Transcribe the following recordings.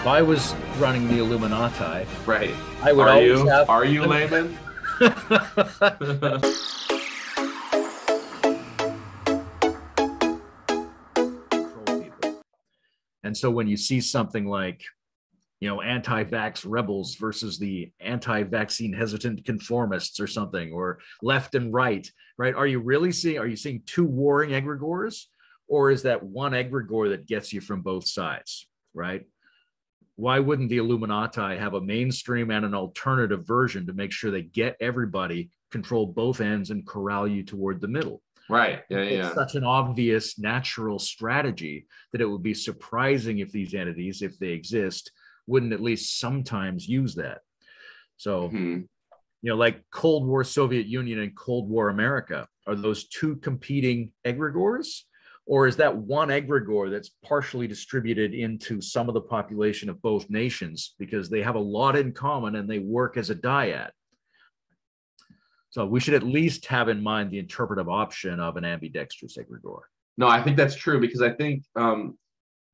if I was running the Illuminati, Right. I would Are always you? have Are you, Layman? control people. And so when you see something like, anti-vax rebels versus the anti-vaccine hesitant conformists or something, or left and right, right? Are you seeing two warring egregores, or is that one egregore that gets you from both sides, right? Why wouldn't the Illuminati have a mainstream and an alternative version to make sure they get everybody, control both ends, and corral you toward the middle? Right. Yeah, It's yeah. such an obvious natural strategy that it would be surprising if these entities, if they exist, wouldn't at least sometimes use that. So, Hmm. like Cold War Soviet Union and Cold War America, are those two competing egregores? Or is that one egregore that's partially distributed into some of the population of both nations because they have a lot in common and they work as a dyad? So we should at least have in mind the interpretive option of an ambidextrous egregore. No, I think that's true because I think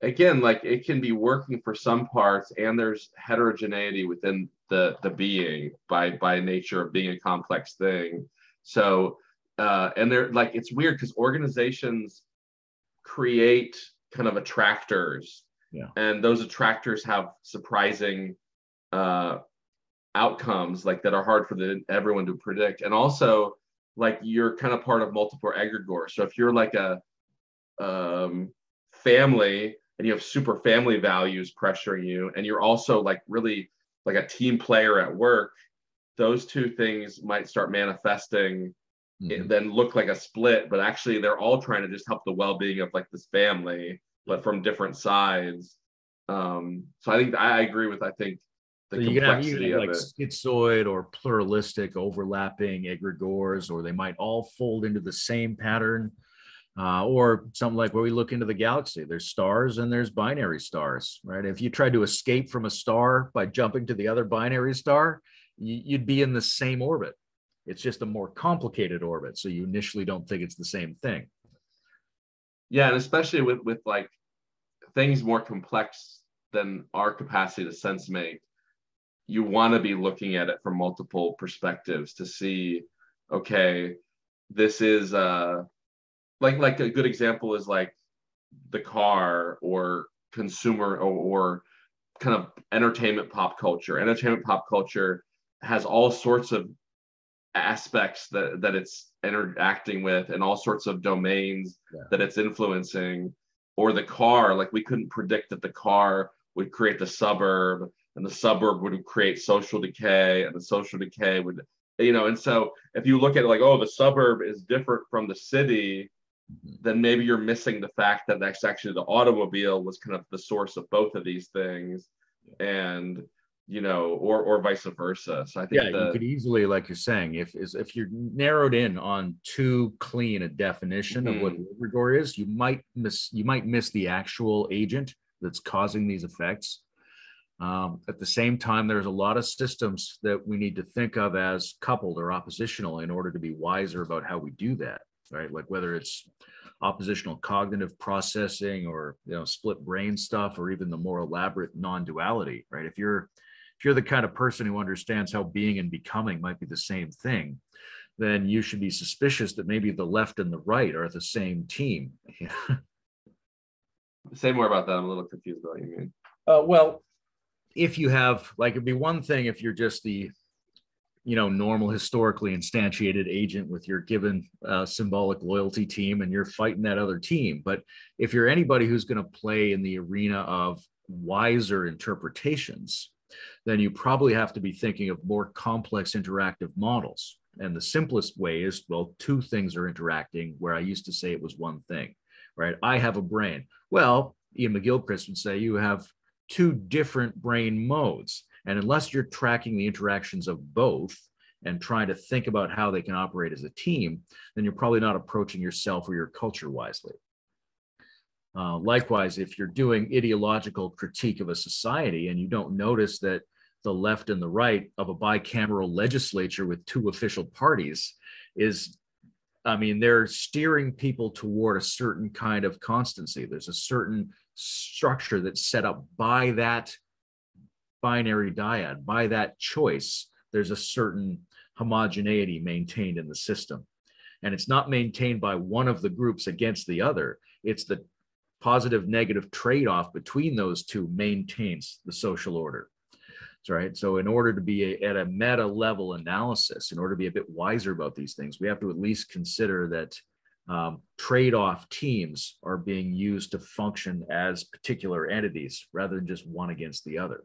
again, like it can be working for some parts, and there's heterogeneity within the being by nature of being a complex thing. So and they're like it's weird because organizations create kind of attractors, Yeah. and those attractors have surprising uh, outcomes like that are hard for everyone to predict. And also, like you're kind of part of multiple egregores. So if you're like a family and you have super family values pressuring you, and you're also like really like a team player at work, those two things might start manifesting, Mm-hmm. then look like a split, but actually they're all trying to just help the well-being of like this family, Yeah. but from different sides. So I think I agree with I think the So you can have complexity of like it. schizoid or pluralistic overlapping egregores, or they might all fold into the same pattern. Or something like where we look into the galaxy, there's stars and there's binary stars, right? If you tried to escape from a star by jumping to the other binary star, you'd be in the same orbit. It's just a more complicated orbit. So you initially don't think it's the same thing. Yeah, and especially with like things more complex than our capacity to sense make, you want to be looking at it from multiple perspectives to see, okay, this is like a good example is like the car or consumer or kind of entertainment pop culture. Entertainment pop culture has all sorts of aspects that it's interacting with and all sorts of domains Yeah. that it's influencing. Or the car, like we couldn't predict that the car would create the suburb, and the suburb would create social decay, and the social decay would, and so if you look at it like, oh, the suburb is different from the city, then maybe you're missing the fact that that's actually the automobile was kind of the source of both of these things, and or vice versa. So I Yeah, think you could easily, like you're saying, if you're narrowed in on too clean a definition of what the mhm, egregore is, you might miss the actual agent that's causing these effects. At the same time, there's a lot of systems that we need to think of as coupled or oppositional in order to be wiser about how we do that, right? Like whether it's oppositional cognitive processing or split brain stuff, or even the more elaborate non-duality, right? If you're the kind of person who understands how being and becoming might be the same thing, then you should be suspicious that maybe the left and the right are the same team. say more about that. I'm a little confused about what you mean. Well, if you have, like, it'd be one thing if you're just the normal historically instantiated agent with your given symbolic loyalty team and you're fighting that other team. But if you're anybody who's going to play in the arena of wiser interpretations, then you probably have to be thinking of more complex interactive models. And the simplest way is, well, two things are interacting where I used to say it was one thing, right? I have a brain. Well, Ian McGilchrist would say you have two different brain modes. And unless you're tracking the interactions of both and trying to think about how they can operate as a team, then you're probably not approaching yourself or your culture wisely. Likewise, if you're doing ideological critique of a society and you don't notice that the left and the right of a bicameral legislature with two official parties is, I mean, they're steering people toward a certain kind of constancy. There's a certain structure that's set up by that binary dyad. By that choice, there's a certain homogeneity maintained in the system. And it's not maintained by one of the groups against the other. It's the positive negative trade-off between those two maintains the social order. Right. So in order to be at a meta level analysis, in order to be a bit wiser about these things, we have to at least consider that trade-off teams are being used to function as particular entities rather than just one against the other.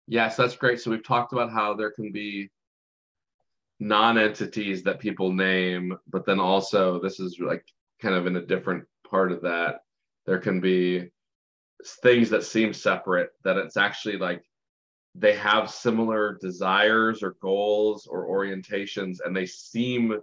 Yes, that's great. So we've talked about how there can be non-entities that people name, but then also this is like kind of in a different part of that. There can be things that seem separate, that it's actually like they have similar desires or goals or orientations, and they seem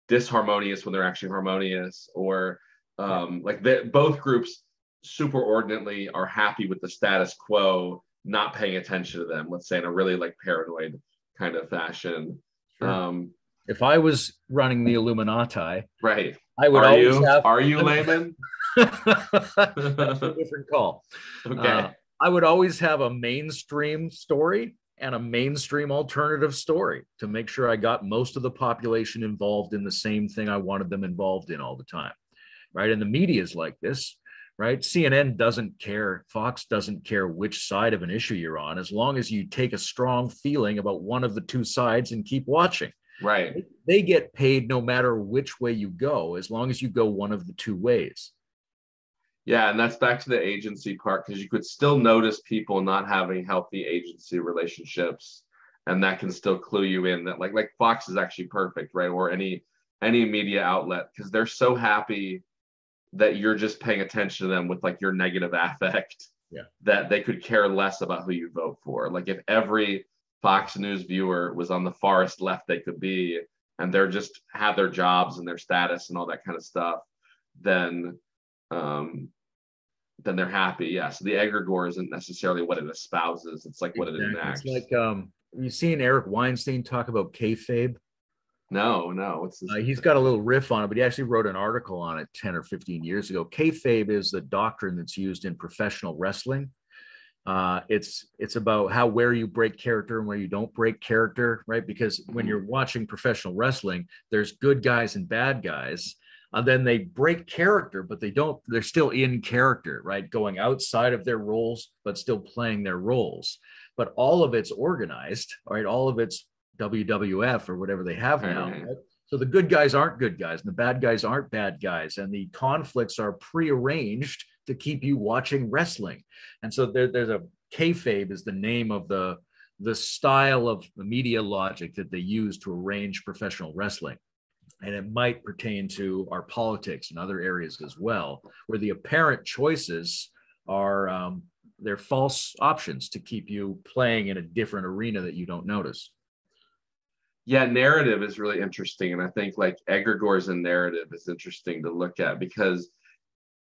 disharmonious when they're actually harmonious, or like both groups superordinately are happy with the status quo, not paying attention to them, let's say in a really like paranoid kind of fashion. Sure. If I was running the Illuminati, right, I would are you Layman? That's a different call. Okay. I would always have a mainstream story and a mainstream alternative story to make sure I got most of the population involved in the same thing I wanted them involved in all the time. Right. And the media is like this, right? CNN doesn't care. Fawkes doesn't care which side of an issue you're on, as long as you take a strong feeling about one of the two sides and keep watching. Right. They get paid no matter which way you go, as long as you go one of the two ways. Yeah, and that's back to the agency part, because you could still notice people not having healthy agency relationships, and that can still clue you in that like Fawkes is actually perfect, right? Or any media outlet, because they're so happy that you're just paying attention to them with like your negative affect, that they could care less about who you vote for. Like if every Fox News viewer was on the farthest left they could be, and they're just have their jobs and their status and all that kind of stuff, then they're happy. Yeah. So the egregore isn't necessarily what it espouses. It's like what it enacts. It's like you've seen Eric Weinstein talk about kayfabe? No. What's this? He's got a little riff on it, but he actually wrote an article on it 10 or 15 years ago. Kayfabe is the doctrine that's used in professional wrestling. It's about where you break character and where you don't break character, right? Because when you're watching professional wrestling, there's good guys and bad guys. And then they break character, but they're still in character, right? Going outside of their roles, but still playing their roles. But all of it's organized, right? All of it's WWF or whatever they have now. Right? So the good guys aren't good guys and the bad guys aren't bad guys. And the conflicts are prearranged to keep you watching wrestling. And so there's a kayfabe is the name of the style of the media logic that they use to arrange professional wrestling. And it might pertain to our politics and other areas as well, where the apparent choices are they're false options to keep you playing in a different arena that you don't notice. Yeah, narrative is really interesting. And I think like egregores and narrative is interesting to look at, because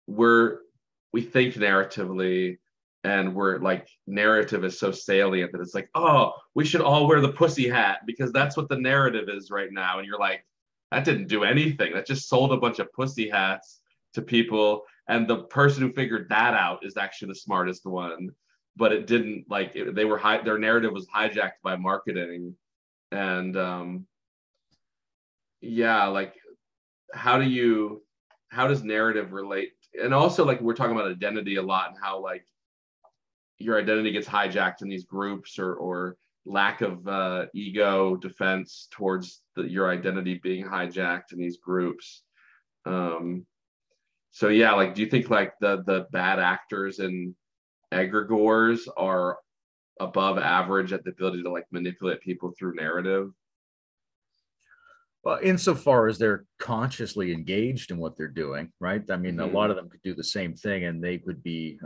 we think narratively, and we're like, narrative is so salient that it's like, oh, we should all wear the pussy hat because that's what the narrative is right now. And you're like, that didn't do anything. That just sold a bunch of pussy hats to people. And the person who figured that out is actually the smartest one. But it didn't, like, their narrative was hijacked by marketing. And like, how does narrative relate? And also, like, we're talking about identity a lot, and how like your identity gets hijacked in these groups, or lack of ego defense towards your identity being hijacked in these groups. So yeah, like, do you think like the bad actors in egregores are above average at the ability to like manipulate people through narrative? Well, insofar as they're consciously engaged in what they're doing, right? I mean, a lot of them could do the same thing, and they could be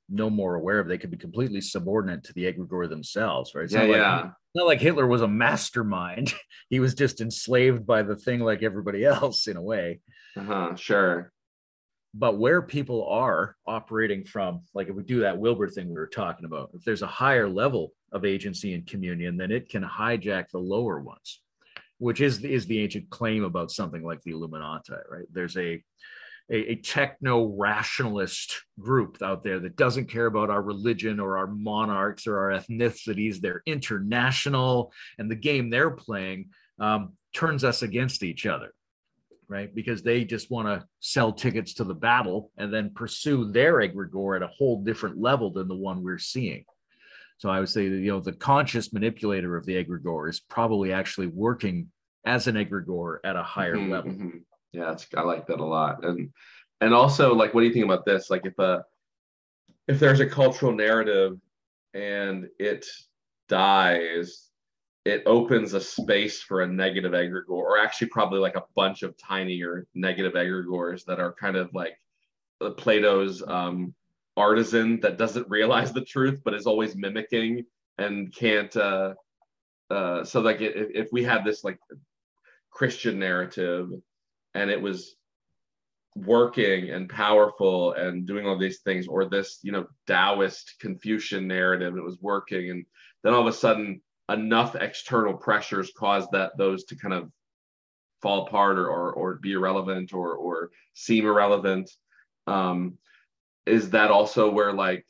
no more aware of it. They could be completely subordinate to the egregore themselves, right? It's not like Hitler was a mastermind. He was just enslaved by the thing like everybody else in a way. Sure. But where people are operating from, like if we do that Wilbur thing we were talking about, if there's a higher level of agency and communion, then it can hijack the lower ones, which is the ancient claim about something like the Illuminati, right? There's a a techno-rationalist group out there that doesn't care about our religion or our monarchs or our ethnicities. They're international, and the game they're playing turns us against each other, right? Because they just want to sell tickets to the battle and then pursue their egregore at a whole different level than the one we're seeing. So I would say that, the conscious manipulator of the egregore is probably actually working as an egregore at a higher level. Mm-hmm. Yeah, I like that a lot. And also, like, what do you think about this? Like, if there's a cultural narrative and it dies, it opens a space for a negative egregore, or actually probably like a bunch of tinier negative egregores that are kind of like Plato's artisan that doesn't realize the truth but is always mimicking and can't. So like if we had this like Christian narrative and it was working and powerful and doing all these things, or this Taoist Confucian narrative, it was working, and then all of a sudden enough external pressures caused those to kind of fall apart or be irrelevant or seem irrelevant. Is that also where, like,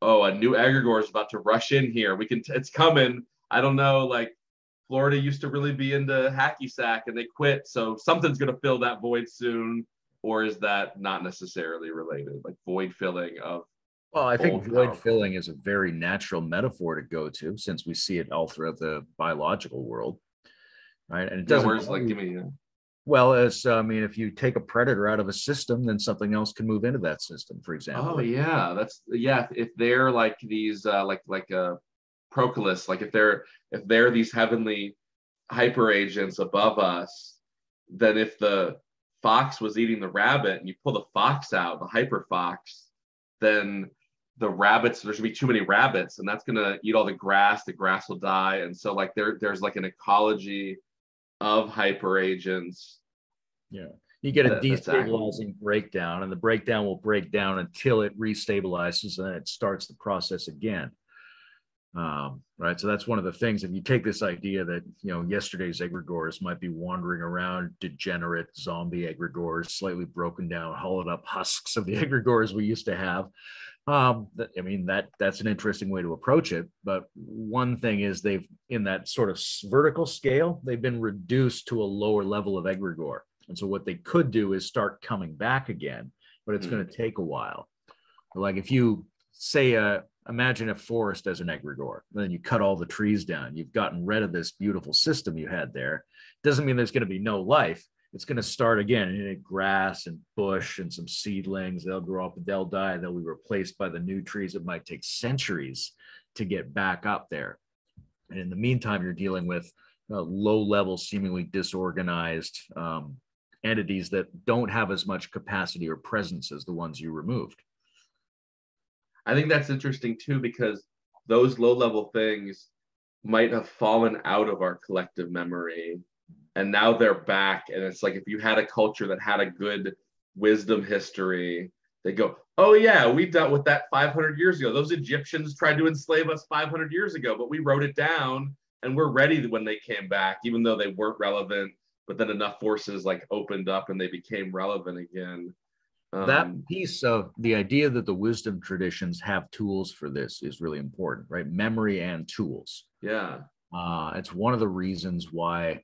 oh, a new egregore is about to rush in here, it's coming, I don't know, like Florida used to really be into hacky sack and they quit, so something's going to fill that void soon? Or is that not necessarily related, like void filling of? Well, I think void filling is a very natural metaphor to go to, since we see it all throughout the biological world, right? And it doesn't. Where's like, give me. Well, if you take a predator out of a system, then something else can move into that system, for example. Oh yeah, if they're like these like Proclus, like if they're these heavenly hyperagents above us, then if the fox was eating the rabbit and you pull the fox out, the hyper fox, then the rabbits, there should be too many rabbits, and that's going to eat all the grass will die. And so like there's like an ecology of hyperagents. Yeah, you get a destabilizing breakdown, and the breakdown will break down until it restabilizes, and then it starts the process again. Right, so that's one of the things. If you take this idea that yesterday's egregores might be wandering around, degenerate zombie egregores, slightly broken down, hollowed up husks of the egregores we used to have. That's an interesting way to approach it. But one thing is, they've, in that sort of vertical scale, they've been reduced to a lower level of egregore, and so what they could do is start coming back again, but it's going to take a while. Like if you say imagine a forest as an egregore, then you cut all the trees down, you've gotten rid of this beautiful system you had there. Doesn't mean there's going to be no life. It's going to start again in grass and bush and some seedlings. They'll grow up and they'll die. They'll be replaced by the new trees. It might take centuries to get back up there. And in the meantime, you're dealing with low-level, seemingly disorganized entities that don't have as much capacity or presence as the ones you removed. I think that's interesting too, because those low-level things might have fallen out of our collective memory, and now they're back. And it's like, if you had a culture that had a good wisdom history, they go, oh yeah, we dealt with that 500 years ago. Those Egyptians tried to enslave us 500 years ago, but we wrote it down and we're ready when they came back, even though they weren't relevant. But then enough forces like opened up and they became relevant again. That piece of the idea that the wisdom traditions have tools for this is really important, right? Memory and tools. Yeah. It's one of the reasons why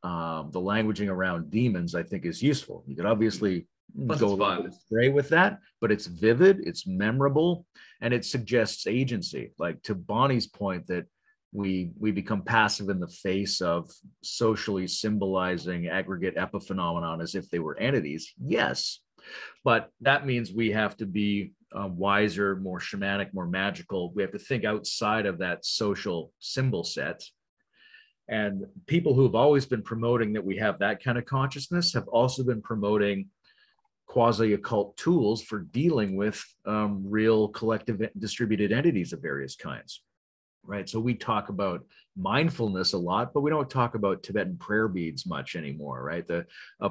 the languaging around demons, I think, is useful. You could obviously go a little bit astray with that, but it's vivid, it's memorable, and it suggests agency. Like, to Bonnie's point, that we become passive in the face of socially symbolizing aggregate epiphenomenon as if they were entities. Yes. But that means we have to be wiser, more shamanic, more magical. We have to think outside of that social symbol set. And people who have always been promoting that we have that kind of consciousness have also been promoting quasi-occult tools for dealing with real collective distributed entities of various kinds. Right. So we talk about mindfulness a lot, but we don't talk about Tibetan prayer beads much anymore, right? The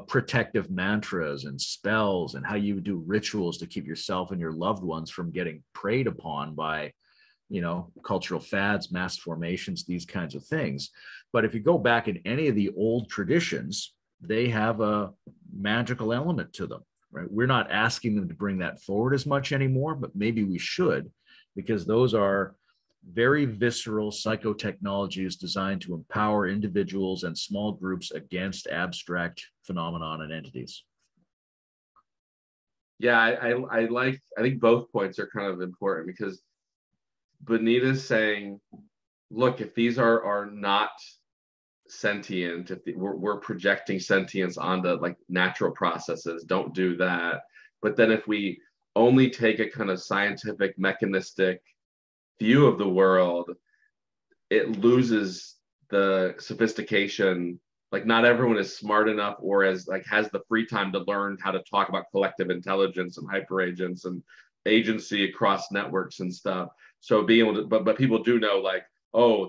protective mantras and spells, and how you do rituals to keep yourself and your loved ones from getting preyed upon by, cultural fads, mass formations, these kinds of things. But if you go back in any of the old traditions, they have a magical element to them, right? We're not asking them to bring that forward as much anymore, but maybe we should, because those are very visceral psychotechnologies designed to empower individuals and small groups against abstract phenomenon and entities. Yeah, I think both points are kind of important, because Benita's saying, look, if these are not sentient, if we're projecting sentience onto like natural processes, don't do that. But then if we only take a kind of scientific mechanistic view of the world, it loses the sophistication. Like, not everyone is smart enough or as like has the free time to learn how to talk about collective intelligence and hyperagents and agency across networks and stuff. So being able to, but people do know, like, oh,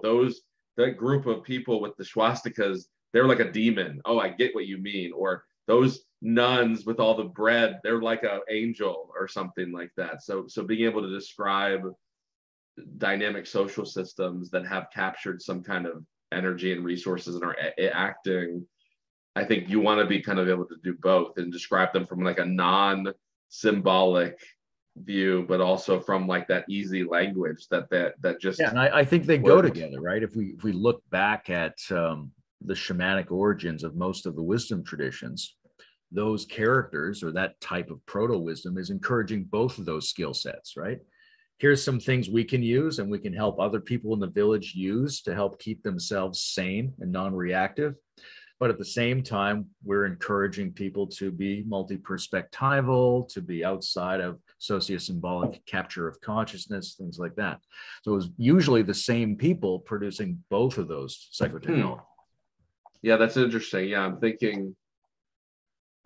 that group of people with the swastikas, they're like a demon. Oh, I get what you mean. Or those nuns with all the bread, they're like an angel or something like that. So being able to describe dynamic social systems that have captured some kind of energy and resources and are acting, I think you want to be kind of able to do both and describe them from like a non-symbolic view, but also from like that easy language that just, yeah. And I think they go together, right? If we look back at the shamanic origins of most of the wisdom traditions, those characters or that type of proto wisdom is encouraging both of those skill sets, right? Here's some things we can use and we can help other people in the village use to help keep themselves sane and non-reactive. But at the same time, we're encouraging people to be multi-perspectival, to be outside of sociosymbolic capture of consciousness, things like that. So it was usually the same people producing both of those psychotechnologies. Yeah, that's interesting. Yeah, I'm thinking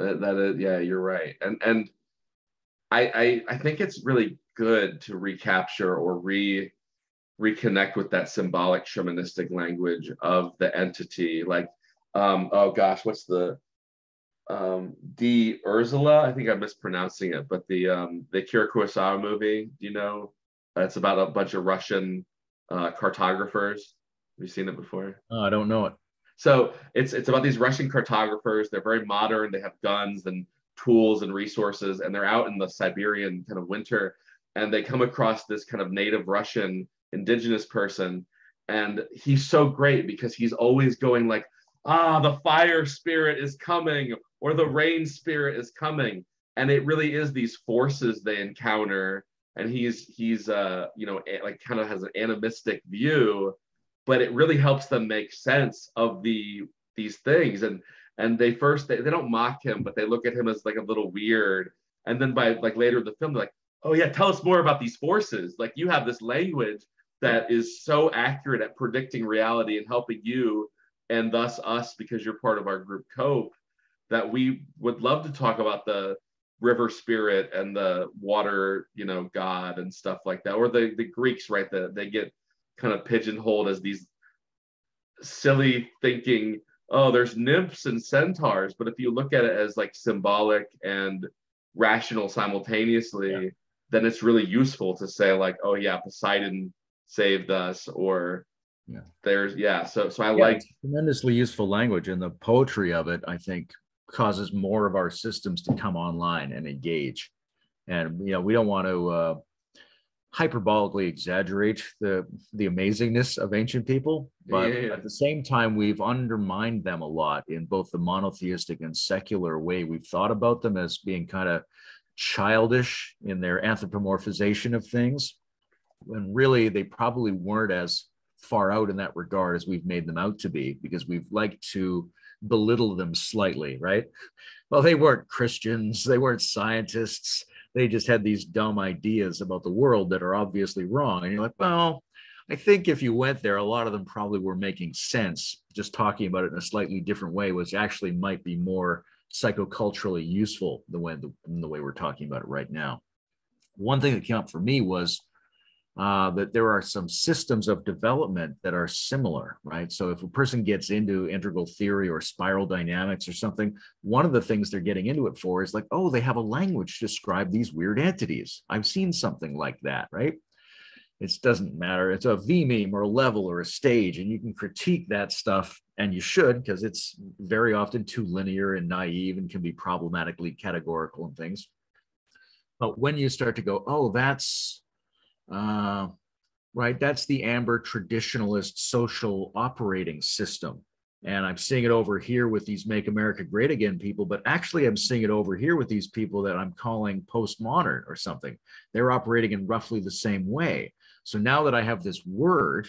yeah, you're right. And I think it's really good to recapture or reconnect with that symbolic shamanistic language of the entity. Like, oh gosh, what's the D Ursula? I think I'm mispronouncing it, but the Akira Kurosawa movie, you know, it's about a bunch of Russian cartographers. Have you seen it before? Oh, I don't know it. So it's about these Russian cartographers. They're very modern. They have guns and tools and resources, and they're out in the Siberian kind of winter, and they come across this kind of native Russian indigenous person, and he's so great because he's always going like, the fire spirit is coming, or the rain spirit is coming, and it really is these forces they encounter, and he's like kind of has an animistic view, but it really helps them make sense of these things. And they don't mock him, but they look at him as like a little weird. And then by like later in the film, they're like, oh yeah, tell us more about these forces. Like, you have this language that is so accurate at predicting reality and helping you and thus us, because you're part of our group, cope, that we would love to talk about the river spirit and the water, god and stuff like that. Or the Greeks, right? They get kind of pigeonholed as these silly thinking, oh, there's nymphs and centaurs. But if you look at it as like symbolic and rational simultaneously, then it's really useful to say like, oh yeah, Poseidon saved us, or there's so I like tremendously useful language, and the poetry of it, I think, causes more of our systems to come online and engage. And we don't want to hyperbolically exaggerate the amazingness of ancient people, but at the same time, we've undermined them a lot in both the monotheistic and secular way we've thought about them as being kind of childish in their anthropomorphization of things, when really they probably weren't as far out in that regard as we've made them out to be, because we've liked to belittle them slightly, right? Well, they weren't Christians, they weren't scientists, they just had these dumb ideas about the world that are obviously wrong. And you're like, well, I think if you went there, a lot of them probably were making sense, just talking about it in a slightly different way, which actually might be more psychoculturally useful than the way we're talking about it right now. One thing that came up for me was that there are some systems of development that are similar, right? So if a person gets into integral theory or spiral dynamics or something, one of the things they're getting into it for is like, oh, they have a language to describe these weird entities. I've seen something like that, right? It doesn't matter. It's a V meme or a level or a stage, and you can critique that stuff, and you should, because it's very often too linear and naive and can be problematically categorical and things. But when you start to go, oh, that's right, that's the amber traditionalist social operating system. And I'm seeing it over here with these Make America Great Again people, but actually I'm seeing it over here with these people that I'm calling postmodern or something. They're operating in roughly the same way. So now that I have this word,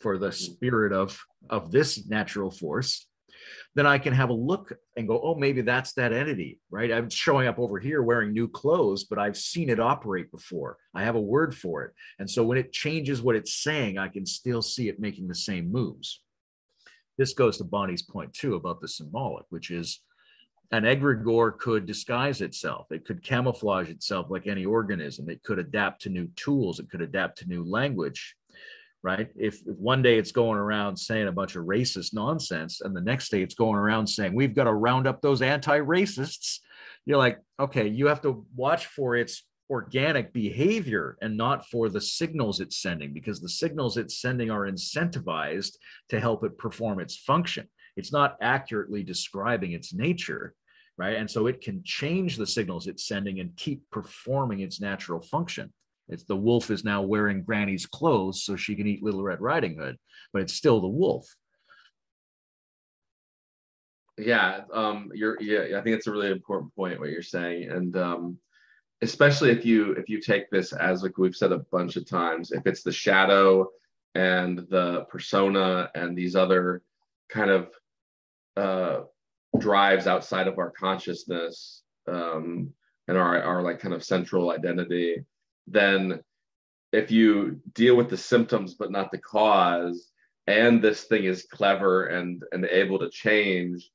for the spirit of this natural force, then I can have a look and go, oh, maybe that's that entity, right? I'm showing up over here wearing new clothes, but I've seen it operate before. I have a word for it. And so when it changes what it's saying, I can still see it making the same moves. This goes to Bonnie's point too about the symbolic, which is an egregore could disguise itself. It could camouflage itself like any organism. It could adapt to new tools. It could adapt to new language, right? If one day it's going around saying a bunch of racist nonsense, and the next day it's going around saying, we've got to round up those anti-racists, you're like, okay, you have to watch for its organic behavior and not for the signals it's sending, because the signals it's sending are incentivized to help it perform its function. It's not accurately describing its nature, right? And so it can change the signals it's sending and keep performing its natural function. It's the wolf is now wearing Granny's clothes so she can eat Little Red Riding Hood, but it's still the wolf. Yeah, I think it's a really important point what you're saying, and especially if you take this as, like we've said a bunch of times, if it's the shadow and the persona and these other kind of drives outside of our consciousness, and our like kind of central identity, then if you deal with the symptoms but not the cause, and this thing is clever and able to change,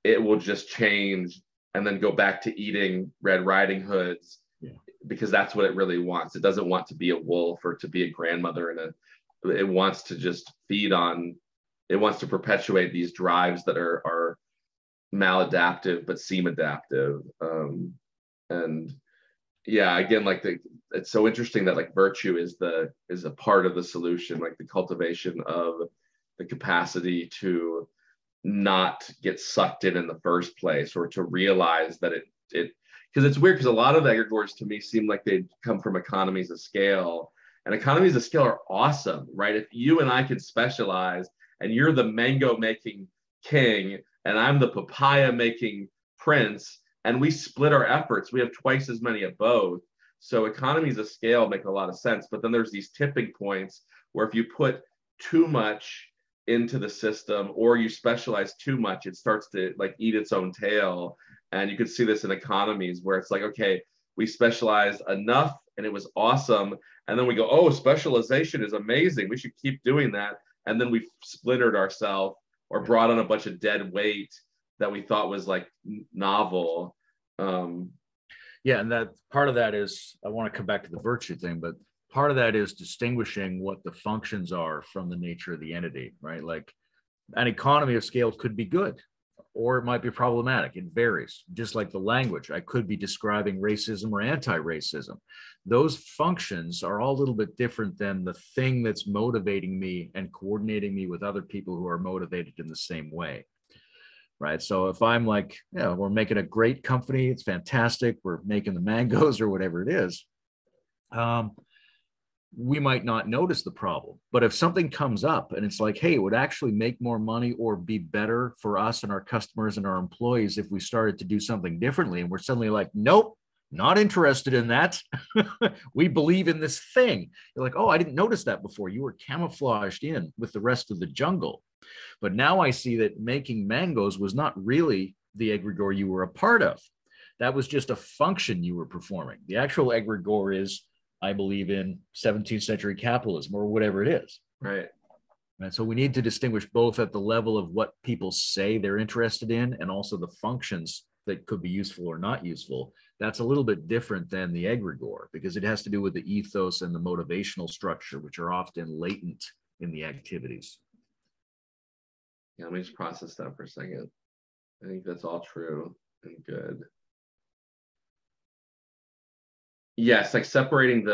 it will just change and then go back to eating Red Riding Hoods, because that's what it really wants. It doesn't want to be a wolf or to be a grandmother, and it wants to just feed on, it wants to perpetuate these drives that are maladaptive but seem adaptive. And yeah, again, like it's so interesting that like virtue is a part of the solution, like the cultivation of the capacity to not get sucked in the first place, or to realize that it because it's weird, because a lot of egregores to me seem like they come from economies of scale, and economies of scale are awesome, right? If you and I can specialize, and you're the mango making king and I'm the papaya making prince, and we split our efforts, we have twice as many of both. So economies of scale make a lot of sense. But then there's these tipping points where if you put too much into the system, or you specialize too much, it starts to like eat its own tail. And you can see this in economies where it's like, okay, we specialized enough and it was awesome, and then we go, oh, specialization is amazing, we should keep doing that, and then we splintered ourselves or brought on a bunch of dead weight that we thought was like novel. Yeah, and that part of that is, I want to come back to the virtue thing, but part of that is distinguishing what the functions are from the nature of the entity, right? Like an economy of scale could be good, or it might be problematic. It varies. Just like the language, I could be describing racism or anti-racism. Those functions are all a little bit different than the thing that's motivating me and coordinating me with other people who are motivated in the same way. Right. So if I'm like, yeah, we're making a great company, it's fantastic, we're making the mangoes or whatever it is, we might not notice the problem. But if something comes up and it's like, hey, it would actually make more money or be better for us and our customers and our employees if we started to do something differently, and we're suddenly like, nope, not interested in that. We believe in this thing. You're like, oh, I didn't notice that before. You were camouflaged in with the rest of the jungle. But now I see that making mangoes was not really the egregore you were a part of. That was just a function you were performing. The actual egregore is, I believe in 17th century capitalism or whatever it is. Right. And so we need to distinguish both at the level of what people say they're interested in, and also the functions that could be useful or not useful. That's a little bit different than the egregore, because it has to do with the ethos and the motivational structure, which are often latent in the activities. Yeah, let me just process that for a second. I think that's all true and good. yes, like separating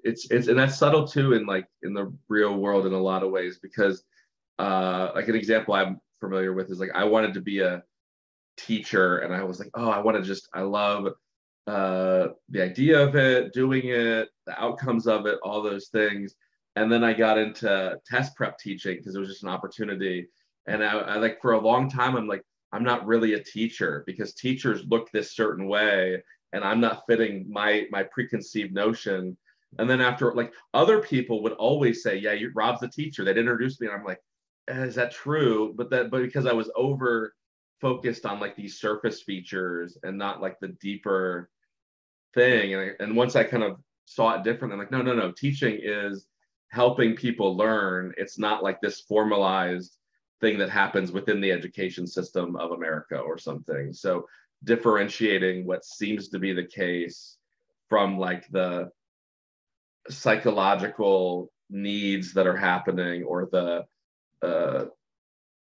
it's and that's subtle too in like in the real world in a lot of ways, because like an example I'm familiar with is like I wanted to be a teacher, and I was like, oh, I love the idea of it, doing it, the outcomes of it, all those things. And then I got into test prep teaching because it was just an opportunity. And I like for a long time, I'm like, I'm not really a teacher because teachers look this certain way, and I'm not fitting my preconceived notion. And then after, like, other people would always say, yeah, Rob's the teacher. They'd introduce me, and I'm like, is that true? But because I was over focused on like these surface features and not like the deeper thing. And once I kind of saw it different, I'm like, no, teaching is helping people learn. It's not like this formalized thing that happens within the education system of America or something. So differentiating what seems to be the case from like the psychological needs that are happening, or the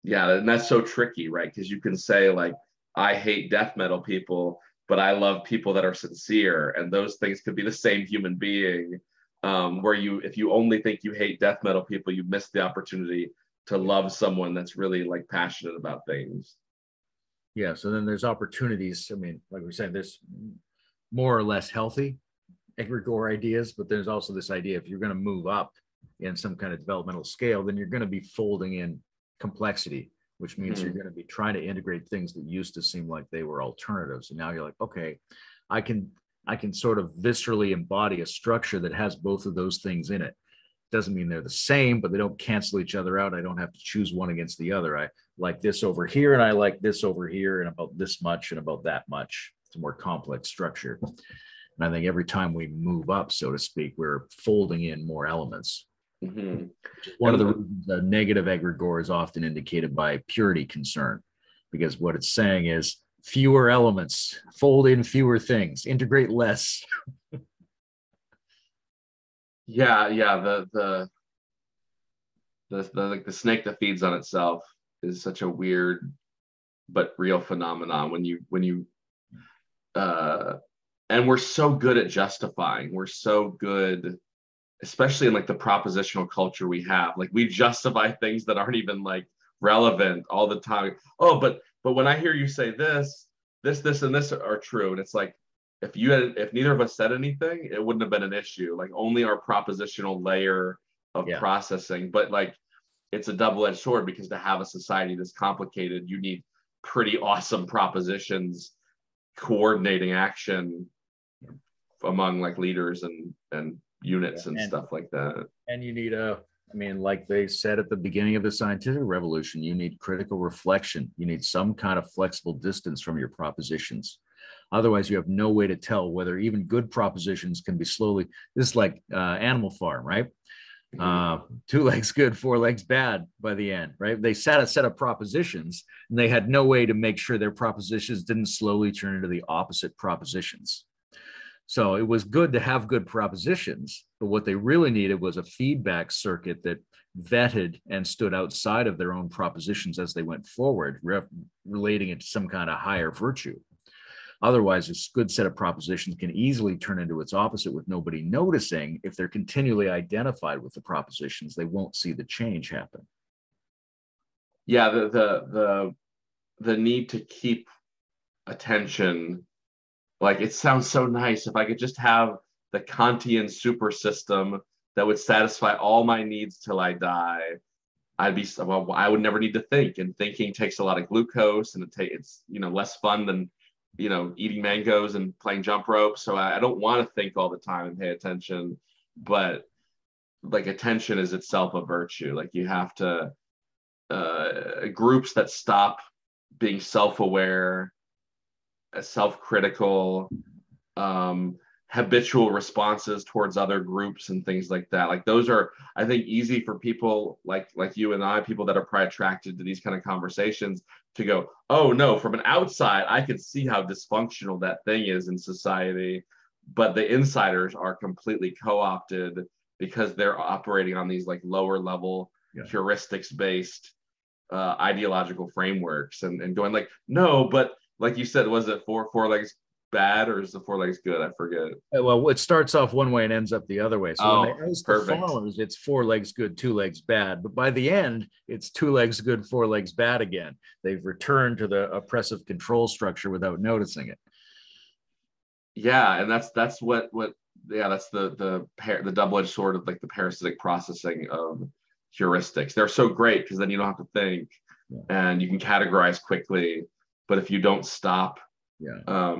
yeah, and that's so tricky, right? Because you can say like, I hate death metal people, but I love people that are sincere, and those things could be the same human being. Where if you only think you hate death metal people, you miss the opportunity to love someone that's really like passionate about things. Yeah. So then there's opportunities. I mean, like we said, there's more or less healthy egregore ideas, but there's also this idea if you're going to move up in some kind of developmental scale, then you're going to be folding in complexity, which means you're going to be trying to integrate things that used to seem like they were alternatives. And now you're like, okay, I can sort of viscerally embody a structure that has both of those things in it. Doesn't mean they're the same, but they don't cancel each other out. I don't have to choose one against the other. I like this over here, and I like this over here, and about this much and about that much. It's a more complex structure. And I think every time we move up, so to speak, we're folding in more elements. Mm-hmm. One of the reasons a negative egregore is often indicated by purity concern, because what it's saying is fewer elements, fold in fewer things, integrate less. Yeah, like the snake that feeds on itself is such a weird but real phenomenon when you and we're so good at justifying. We're so good, especially in like the propositional culture we have. Like we justify things that aren't even like relevant all the time. Oh, but when I hear you say this, and this are true, and it's like if neither of us said anything, it wouldn't have been an issue. Like only our propositional layer of processing. But like it's a double-edged sword, because to have a society this complicated, you need pretty awesome propositions coordinating action among like leaders and units and stuff like that. And you need like they said at the beginning of the scientific revolution, you need critical reflection. You need some kind of flexible distance from your propositions. Otherwise, you have no way to tell whether even good propositions can be slowly. This is like Animal Farm, right? 2 legs good, 4 legs bad by the end, right? They set a set of propositions, and they had no way to make sure their propositions didn't slowly turn into the opposite propositions. So it was good to have good propositions, but what they really needed was a feedback circuit that vetted and stood outside of their own propositions as they went forward, relating it to some kind of higher virtue. Otherwise, a good set of propositions can easily turn into its opposite with nobody noticing. If they're continually identified with the propositions, they won't see the change happen. Yeah, the need to keep attention. Like it sounds so nice if I could just have the Kantian super system that would satisfy all my needs till I die. I would never need to think, and thinking takes a lot of glucose, and it's less fun than eating mangoes and playing jump rope. So I don't want to think all the time and pay attention, but like attention is itself a virtue. Like you have to groups that stop being self-aware, self-critical, habitual responses towards other groups and things like that. Like those are, I think, easy for people like you and I, people that are probably attracted to these kind of conversations, to go, oh no, from an outside, I could see how dysfunctional that thing is in society. But the insiders are completely co-opted because they're operating on these like lower level heuristics based ideological frameworks and going like, no, but like you said, was it four legs bad, or is the four legs good? I forget. Well, it starts off one way and ends up the other way. So when they oust the perfect. farmers, it's four legs good, two legs bad. But by the end, it's two legs good, four legs bad again. They've returned to the oppressive control structure without noticing it. Yeah, and that's what yeah, that's the double-edged sword of like the parasitic processing of heuristics. They're so great because then you don't have to think, Yeah. and you can categorize quickly. But if you don't stop, Yeah.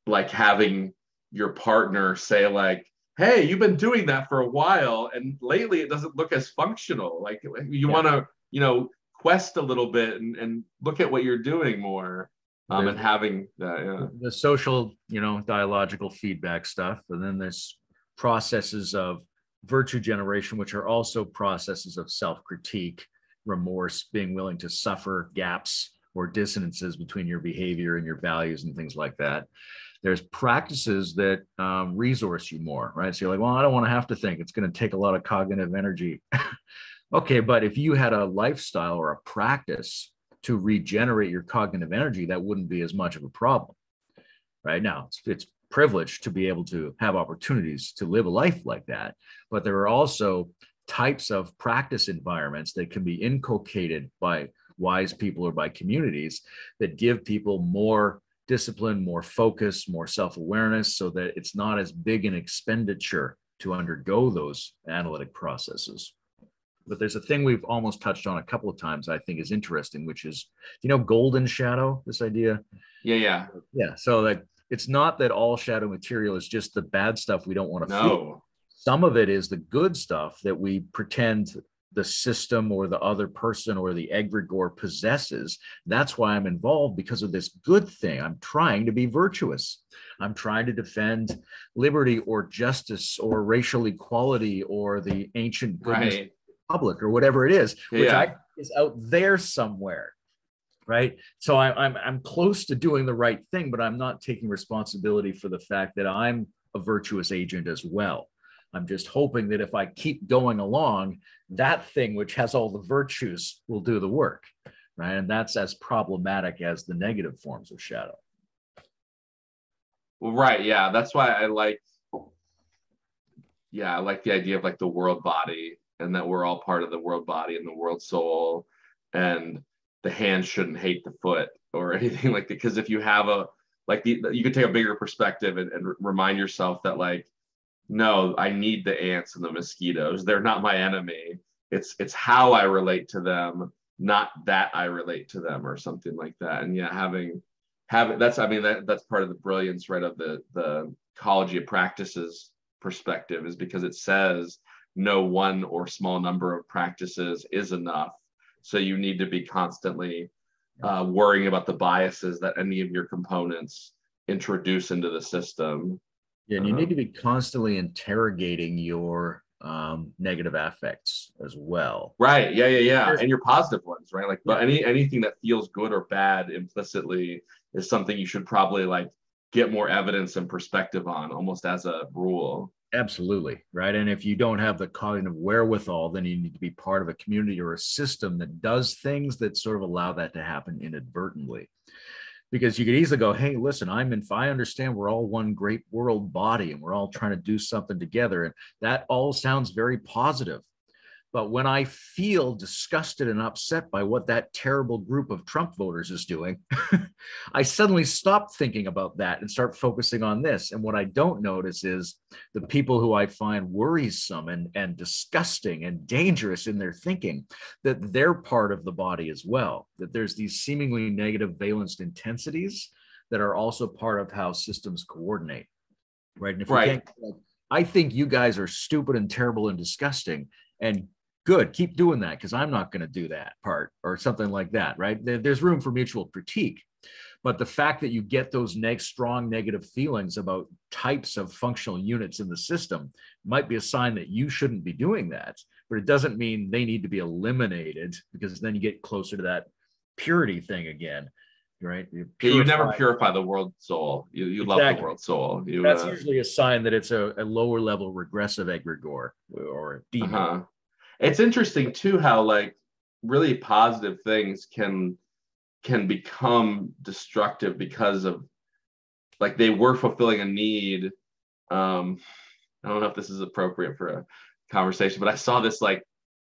like having your partner say like, hey, you've been doing that for a while and lately it doesn't look as functional, like you want to, you know, quest a little bit and look at what you're doing more, and having that, the social, you know, dialogical feedback stuff, and then there's processes of virtue generation, which are also processes of self-critique, remorse, being willing to suffer gaps or dissonances between your behavior and your values and things like that. There's practices that resource you more, right? So you're like, well, I don't want to have to think. It's going to take a lot of cognitive energy. Okay, but if you had a lifestyle or a practice to regenerate your cognitive energy, that wouldn't be as much of a problem. Right now, it's privileged to be able to have opportunities to live a life like that. But there are also types of practice environments that can be inculcated by wise people or by communities that give people more discipline, more focus, more self-awareness, so that it's not as big an expenditure to undergo those analytic processes. But there's a thing we've almost touched on a couple of times I think is interesting, which is, you know, golden shadow, this idea. Yeah. So like, it's not that all shadow material is just the bad stuff we don't want to feel. No. Some of it is the good stuff that we pretend the system or the other person or the egregore possesses. That's why I'm involved, because of this good thing. I'm trying to be virtuous. I'm trying to defend liberty or justice or racial equality or the ancient goodness of the republic or whatever it is, which I think is out there somewhere. Right. So I'm close to doing the right thing, but I'm not taking responsibility for the fact that I'm a virtuous agent as well. I'm just hoping that if I keep going along, that thing which has all the virtues will do the work. Right. And that's as problematic as the negative forms of shadow. Well, right. Yeah. That's why I like the idea of like the world body, and that we're all part of the world body and the world soul, and the hand shouldn't hate the foot or anything like that. Because if you have you could take a bigger perspective and remind yourself that like, no, I need the ants and the mosquitoes. They're not my enemy. It's how I relate to them, not that I relate to them, or something like that. And yeah, having that's, I mean, that's part of the brilliance, right, of the ecology of practices perspective, is because it says no one or small number of practices is enough. So you need to be constantly worrying about the biases that any of your components introduce into the system. Yeah, and you need to be constantly interrogating your negative affects as well. Right. Yeah. And your positive ones, right? Like, but anything that feels good or bad implicitly is something you should probably like get more evidence and perspective on, almost as a rule. Absolutely. Right. And if you don't have the cognitive wherewithal, then you need to be part of a community or a system that does things that sort of allow that to happen inadvertently. Because you could easily go, hey, listen, I understand we're all one great world body and we're all trying to do something together. And that all sounds very positive. But when I feel disgusted and upset by what that terrible group of Trump voters is doing, I suddenly stop thinking about that and start focusing on this. And what I don't notice is the people who I find worrisome and disgusting and dangerous in their thinking, that they're part of the body as well, that there's these seemingly negative valenced intensities that are also part of how systems coordinate. Right. And if we can't, I think you guys are stupid and terrible and disgusting, and good, keep doing that, because I'm not going to do that part, or something like that, right? There's room for mutual critique. But the fact that you get those strong negative feelings about types of functional units in the system might be a sign that you shouldn't be doing that. But it doesn't mean they need to be eliminated, because then you get closer to that purity thing again, right? You never purify the world soul. You love the world soul. That's usually a sign that it's a lower level regressive egregore or a demon. It's interesting too how like really positive things can become destructive because of like they were fulfilling a need. I don't know if this is appropriate for a conversation, but I saw this, like,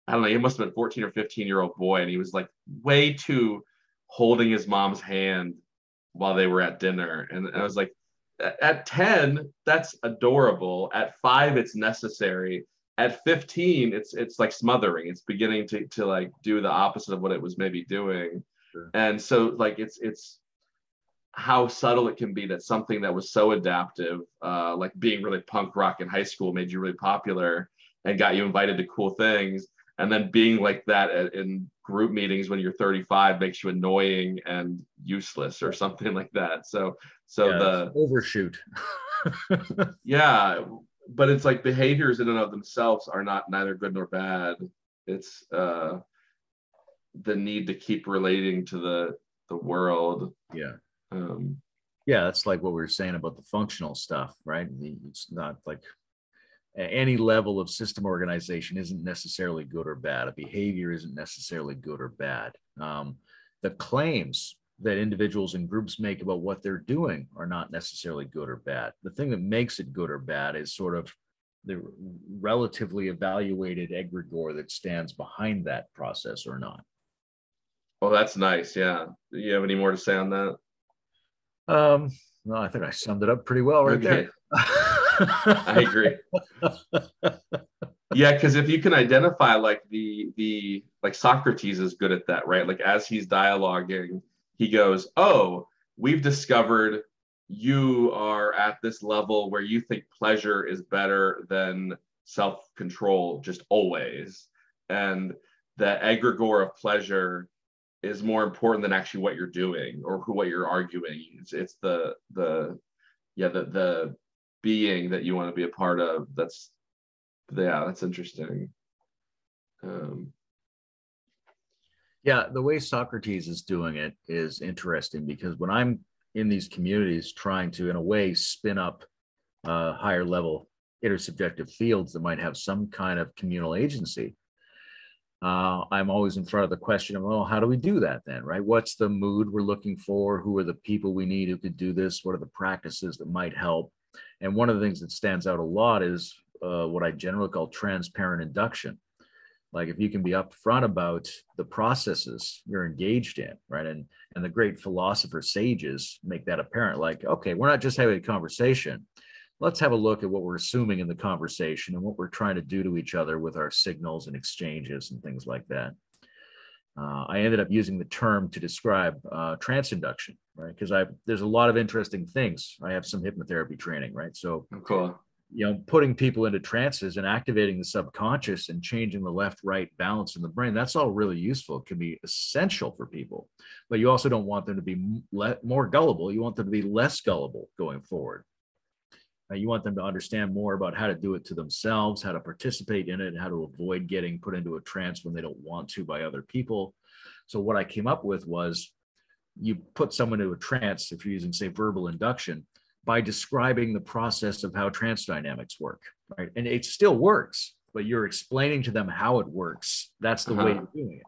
I don't know, he must have been 14 or 15-year-old boy, and he was like way too holding his mom's hand while they were at dinner. And I was like, at 10, that's adorable. At 5, it's necessary. At 15, it's like smothering. It's beginning to like do the opposite of what it was maybe doing. Sure. And so like it's how subtle it can be that something that was so adaptive, like being really punk rock in high school, made you really popular and got you invited to cool things. And then being like that in group meetings when you're 35 makes you annoying and useless or something like that. So Yeah, the overshoot. yeah, but it's like behaviors in and of themselves are not neither good nor bad. It's the need to keep relating to the world. Yeah. Um, Yeah, that's like what we were saying about the functional stuff, right? It's not like any level of system organization isn't necessarily good or bad. A behavior isn't necessarily good or bad. The claims that individuals and groups make about what they're doing are not necessarily good or bad. The thing that makes it good or bad is sort of the relatively evaluated egregore that stands behind that process or not. oh, that's nice. Yeah. Do you have any more to say on that? No, I think I summed it up pretty well right Okay. there. I agree. Yeah, because if you can identify like the like Socrates is good at that, right? Like as he's dialoguing, he goes, "Oh, we've discovered you are at this level where you think pleasure is better than self-control just always, and the egregore of pleasure is more important than actually what you're doing or what you're arguing. It's the yeah the being that you want to be a part of. That's interesting. Yeah, the way Socrates is doing it is interesting because when I'm in these communities trying to, in a way, spin up higher level intersubjective fields that might have some kind of communal agency, I'm always in front of the question of, well, how do we do that then, right? What's the mood we're looking for? Who are the people we need who could do this? What are the practices that might help? And one of the things that stands out a lot is what I generally call transparent induction. Like if you can be upfront about the processes you're engaged in, right? And the great philosopher sages make that apparent. Like, okay, we're not just having a conversation. Let's have a look at what we're assuming in the conversation and what we're trying to do to each other with our signals and exchanges and things like that. I ended up using the term to describe trance induction, right? Because there's a lot of interesting things. I have some hypnotherapy training, right? So, Cool. Putting people into trances and activating the subconscious and changing the left-right balance in the brain, that's all really useful. It can be essential for people, but you also don't want them to be more gullible. You want them to be less gullible going forward. You want them to understand more about how to do it to themselves, how to participate in it, how to avoid getting put into a trance when they don't want to by other people. So what I came up with was you put someone into a trance, if you're using, say, verbal induction, by describing the process of how trance dynamics work, right? And it still works, but you're explaining to them how it works. That's the way you're doing it.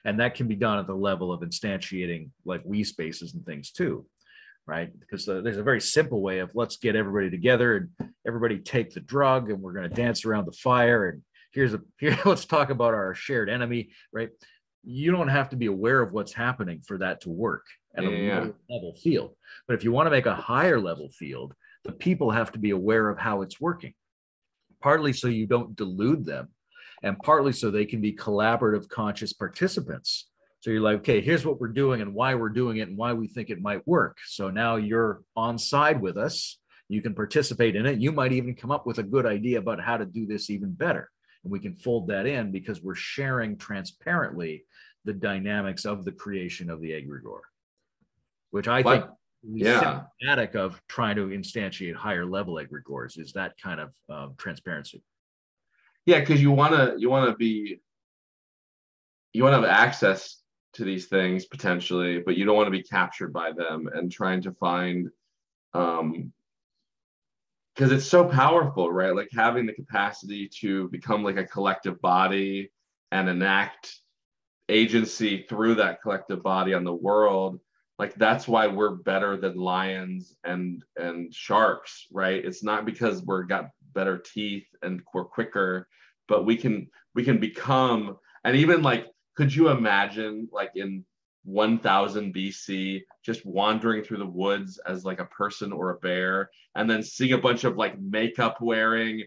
And that can be done at the level of instantiating like we spaces and things too, right? Because there's a very simple way of let's get everybody together and everybody take the drug and we're going to dance around the fire. And here, let's talk about our shared enemy, right? You don't have to be aware of what's happening for that to work at a lower level field. But if you want to make a higher level field, the people have to be aware of how it's working, partly so you don't delude them, and partly so they can be collaborative, conscious participants. So you're like, okay, here's what we're doing and why we're doing it and why we think it might work. So now you're on side with us. You can participate in it. You might even come up with a good idea about how to do this even better. And we can fold that in because we're sharing transparently the dynamics of the creation of the egregore, which I think is symptomatic of trying to instantiate higher level egregores, is that kind of transparency. Yeah, because you want to have access to these things potentially, but you don't want to be captured by them and trying to find because it's so powerful, right? Like having the capacity to become like a collective body and enact agency through that collective body on the world. Like that's why we're better than lions and sharks, right? It's not because we're got better teeth and we're quicker, but we can become. And even like, could you imagine like in 1000 BC just wandering through the woods as like a person or a bear, and then seeing a bunch of like makeup wearing,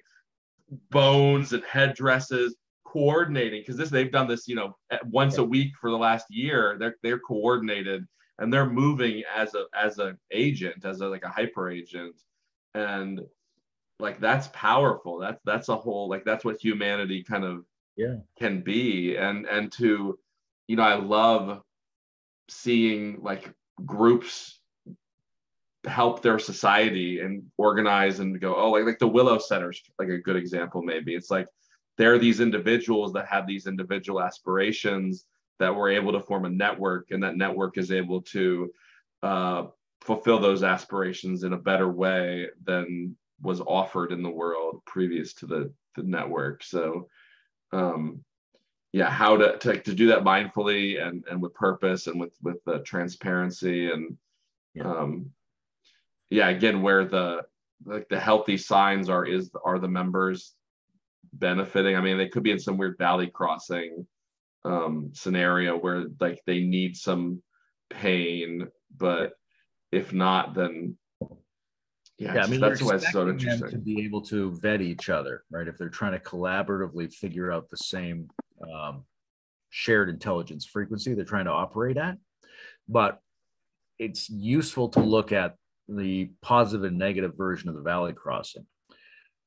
bones and headdresses, coordinating, because this they've done this, once a week for the last year. They're coordinated, and they're moving as a agent, as a like a hyper agent. And like that's powerful. That's a whole, like that's what humanity kind of can be. And to, I love seeing like groups help their society and organize and go, oh, like the Willow Center's like a good example. Maybe it's like there are these individuals that have these individual aspirations that were able to form a network, and that network is able to fulfill those aspirations in a better way than was offered in the world previous to the network. So how to do that mindfully and with purpose and with transparency, and again, where the healthy signs are the members benefiting. I mean, they could be in some weird valley crossing scenario where like they need some pain, but if not, then I mean, that's why it's so interesting. Them to be able to vet each other, right? If they're trying to collaboratively figure out the same shared intelligence frequency they're trying to operate at. But it's useful to look at the positive and negative version of the valley crossing.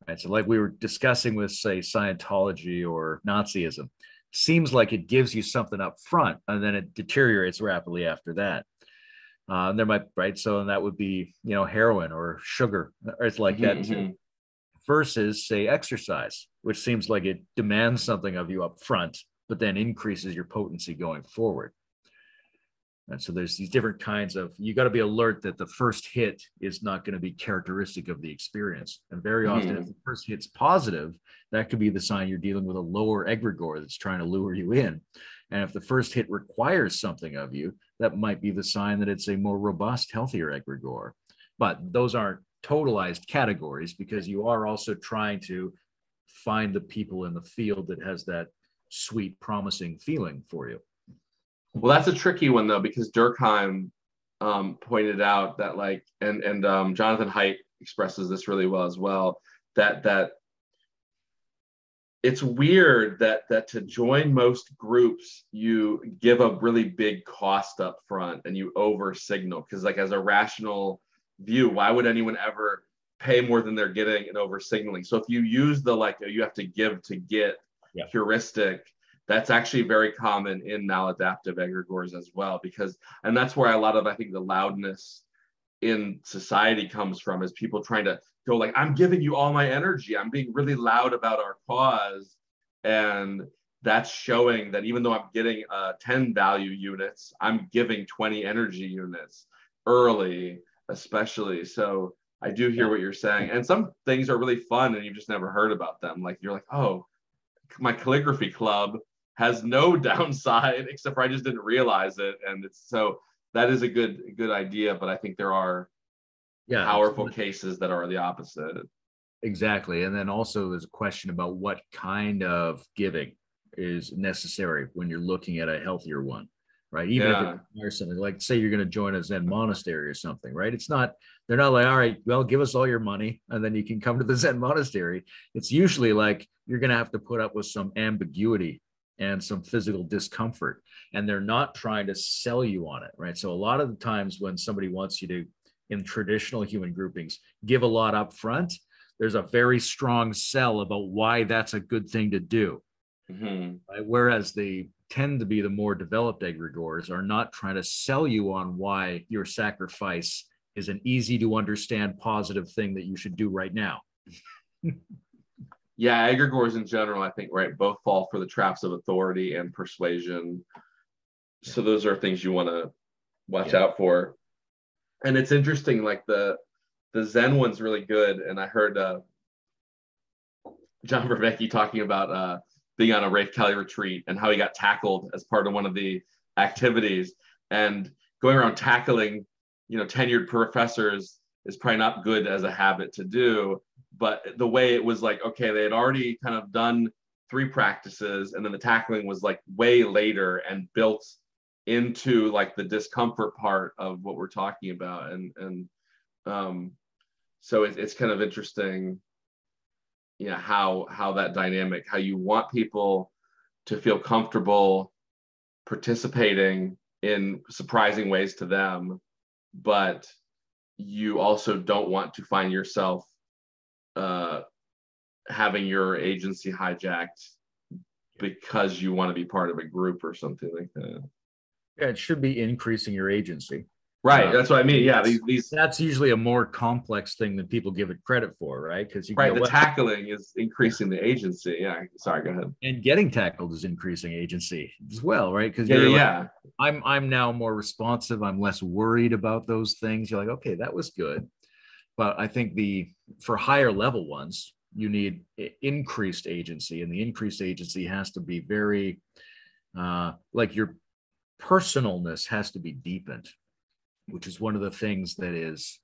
Right? So like we were discussing with, say, Scientology or Nazism, seems like it gives you something up front and then it deteriorates rapidly after that. There might, right? So and that would be, heroin or sugar, or it's like that too. Versus, say, exercise, which seems like it demands something of you up front, but then increases your potency going forward. And so there's these different kinds of, you got to be alert that the first hit is not going to be characteristic of the experience. And very often, if the first hit's positive, that could be the sign you're dealing with a lower egregore that's trying to lure you in. And if the first hit requires something of you, that might be the sign that it's a more robust, healthier egregore. But those aren't totalized categories, because you are also trying to find the people in the field that has that sweet, promising feeling for you. Well, that's a tricky one though, because Durkheim pointed out that like, and Jonathan Haidt expresses this really well as well, that it's weird that to join most groups, you give a really big cost up front and you over signal, because like as a rational view, why would anyone ever pay more than they're getting and over signaling? So if you use the like you have to give to get heuristic, that's actually very common in maladaptive egregores as well, and that's where a lot of, I think, the loudness in society comes from, is people trying to go like, I'm giving you all my energy, I'm being really loud about our cause, and that's showing that even though I'm getting 10 value units, I'm giving 20 energy units early, especially. So I do hear what you're saying, and some things are really fun and you've just never heard about them. Like you're like, oh, my calligraphy club has no downside, except for I just didn't realize it. And it's, so that is a good idea, but I think there are powerful cases that are the opposite. Exactly. And then also there's a question about what kind of giving is necessary when you're looking at a healthier one, right? Even if it requires something, like say you're going to join a Zen monastery or something, right? It's not, they're not like, all right, well, give us all your money and then you can come to the Zen monastery. It's usually like you're going to have to put up with some ambiguity and some physical discomfort, and they're not trying to sell you on it, right? So a lot of the times when somebody wants you to, in traditional human groupings, give a lot up front, there's a very strong sell about why that's a good thing to do. Right? Whereas they tend to be the more developed egregores are not trying to sell you on why your sacrifice is an easy to understand positive thing that you should do right now. Egregores in general, I think, right, both fall for the traps of authority and persuasion. So those are things you want to watch out for. And it's interesting, like the Zen one's really good. And I heard John Vervaeke talking about being on a Rafe Kelly retreat and how he got tackled as part of one of the activities. And going around tackling, tenured professors is probably not good as a habit to do. But the way it was like, okay, they had already kind of done 3 practices, and then the tackling was like way later and built into like the discomfort part of what we're talking about. And so it's kind of interesting, how that dynamic, how you want people to feel comfortable participating in surprising ways to them, but you also don't want to find yourself having your agency hijacked because you want to be part of a group or something like that. Yeah, it should be increasing your agency. Right. That's what I mean. Yeah. That's usually a more complex thing than people give it credit for, right? Because the tackling is increasing the agency. Yeah. Sorry, go ahead. And getting tackled is increasing agency as well, right? Because I'm now more responsive. I'm less worried about those things. You're like, okay, that was good. But I think for higher level ones, you need increased agency, and the increased agency has to be very like your personalness has to be deepened, which is one of the things that is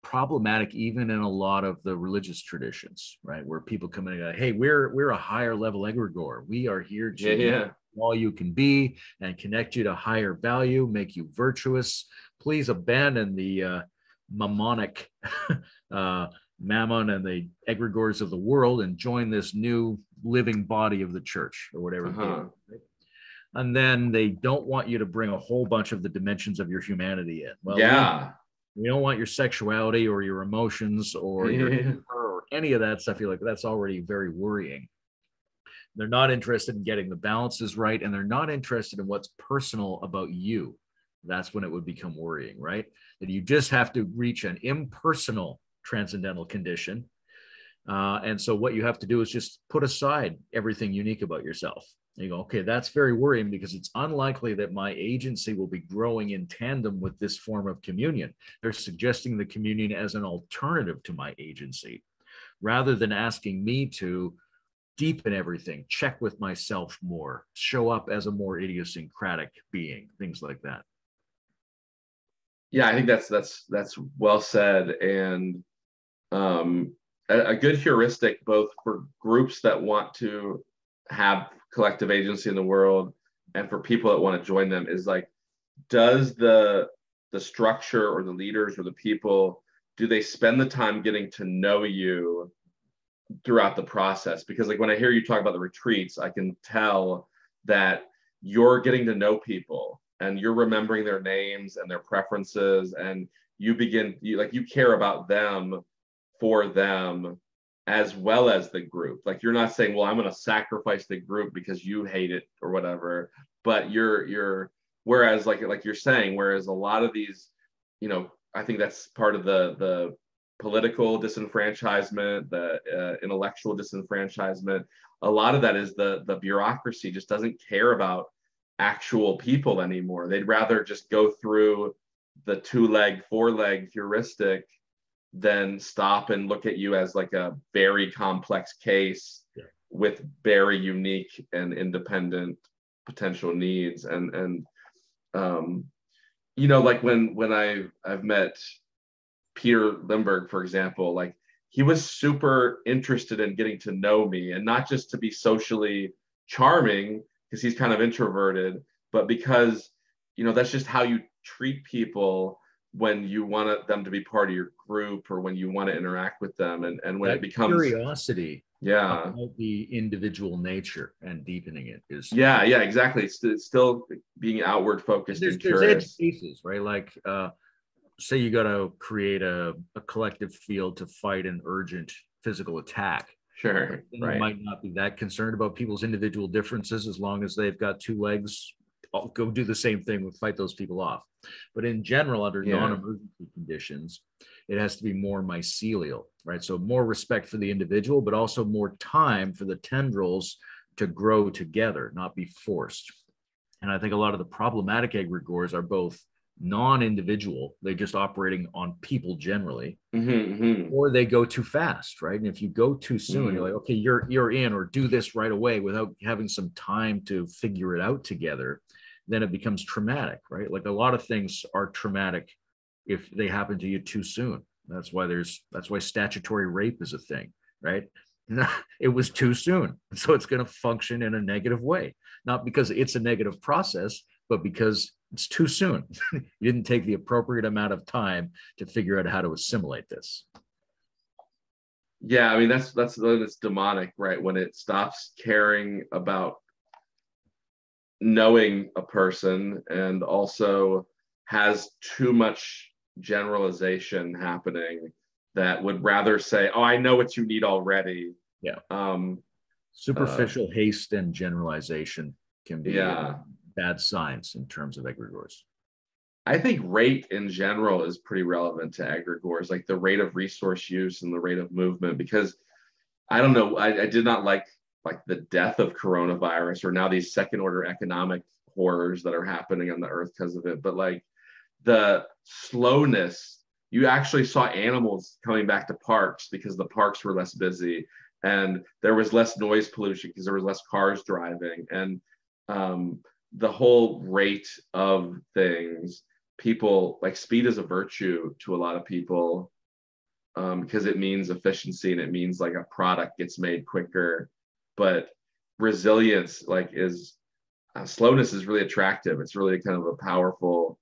problematic even in a lot of the religious traditions, right? Where people come in and go, hey, we're a higher level egregore. We are here to all you can be and connect you to higher value, make you virtuous. Please abandon the mammonic mammon and the egregores of the world and join this new living body of the church or whatever. Right? And then they don't want you to bring a whole bunch of the dimensions of your humanity in. Well, we don't want your sexuality or your emotions or your humor or any of that stuff. You're like, that's already very worrying. They're not interested in getting the balances right, and they're not interested in what's personal about you. That's when it would become worrying, right? That you just have to reach an impersonal transcendental condition. And so what you have to do is just put aside everything unique about yourself. And you go, okay, that's very worrying because it's unlikely that my agency will be growing in tandem with this form of communion. They're suggesting the communion as an alternative to my agency, rather than asking me to deepen everything, check with myself more, show up as a more idiosyncratic being, things like that. Yeah, I think that's well said, and a good heuristic both for groups that want to have collective agency in the world and for people that want to join them is like, does the structure or the leaders or the people, do they spend the time getting to know you throughout the process? Because like when I hear you talk about the retreats, I can tell that you're getting to know people and you're remembering their names and their preferences, and you care about them for them as well as the group. Like you're not saying, well, I'm going to sacrifice the group because you hate it or whatever, but whereas like you're saying, whereas a lot of these, I think that's part of the political disenfranchisement, the intellectual disenfranchisement. A lot of that is the bureaucracy just doesn't care about actual people anymore. They'd rather just go through the 2-leg, 4-leg heuristic than stop and look at you as like a very complex case with very unique and independent potential needs. And like when I've met Peter Limberg, for example, like he was super interested in getting to know me, and not just to be socially charming because he's kind of introverted, but because that's just how you treat people when you want them to be part of your group or when you want to interact with them, and when that it becomes curiosity about the individual nature and deepening it is exactly. It's still being outward focused and curious. There's edge cases, right? Like say you got to create a collective field to fight an urgent physical attack. Sure. Right. You might not be that concerned about people's individual differences as long as they've got 2 legs. I'll go do the same thing and fight those people off. But in general, under non-emergency conditions, it has to be more mycelial, right? So more respect for the individual, but also more time for the tendrils to grow together, not be forced. And I think a lot of the problematic egregores are both non-individual, they're just operating on people generally, or they go too fast, right? And if you go too soon, you're like, okay, you're in, or do this right away without having some time to figure it out together, then it becomes traumatic, right? Like a lot of things are traumatic if they happen to you too soon. That's why statutory rape is a thing, right? It was too soon. So it's going to function in a negative way, not because it's a negative process, but because it's too soon. You didn't take the appropriate amount of time to figure out how to assimilate this. Yeah, I mean that's when it's demonic, right? When it stops caring about knowing a person and also has too much generalization happening that would rather say, "Oh, I know what you need already." Yeah. Um, Superficial haste and generalization can be yeah, bad signs in terms of egregores. I think rate in general is pretty relevant to egregores, like the rate of resource use and the rate of movement. Because I don't know, I did not like the death of coronavirus or now these second order economic horrors that are happening on the earth because of it. But like the slowness, you actually saw animals coming back to parks because the parks were less busy and there was less noise pollution because there was less cars driving. And the whole rate of things, people like speed is a virtue to a lot of people, because it means efficiency and it means like a product gets made quicker. But resilience, like, is slowness is really attractive. It's really kind of a powerful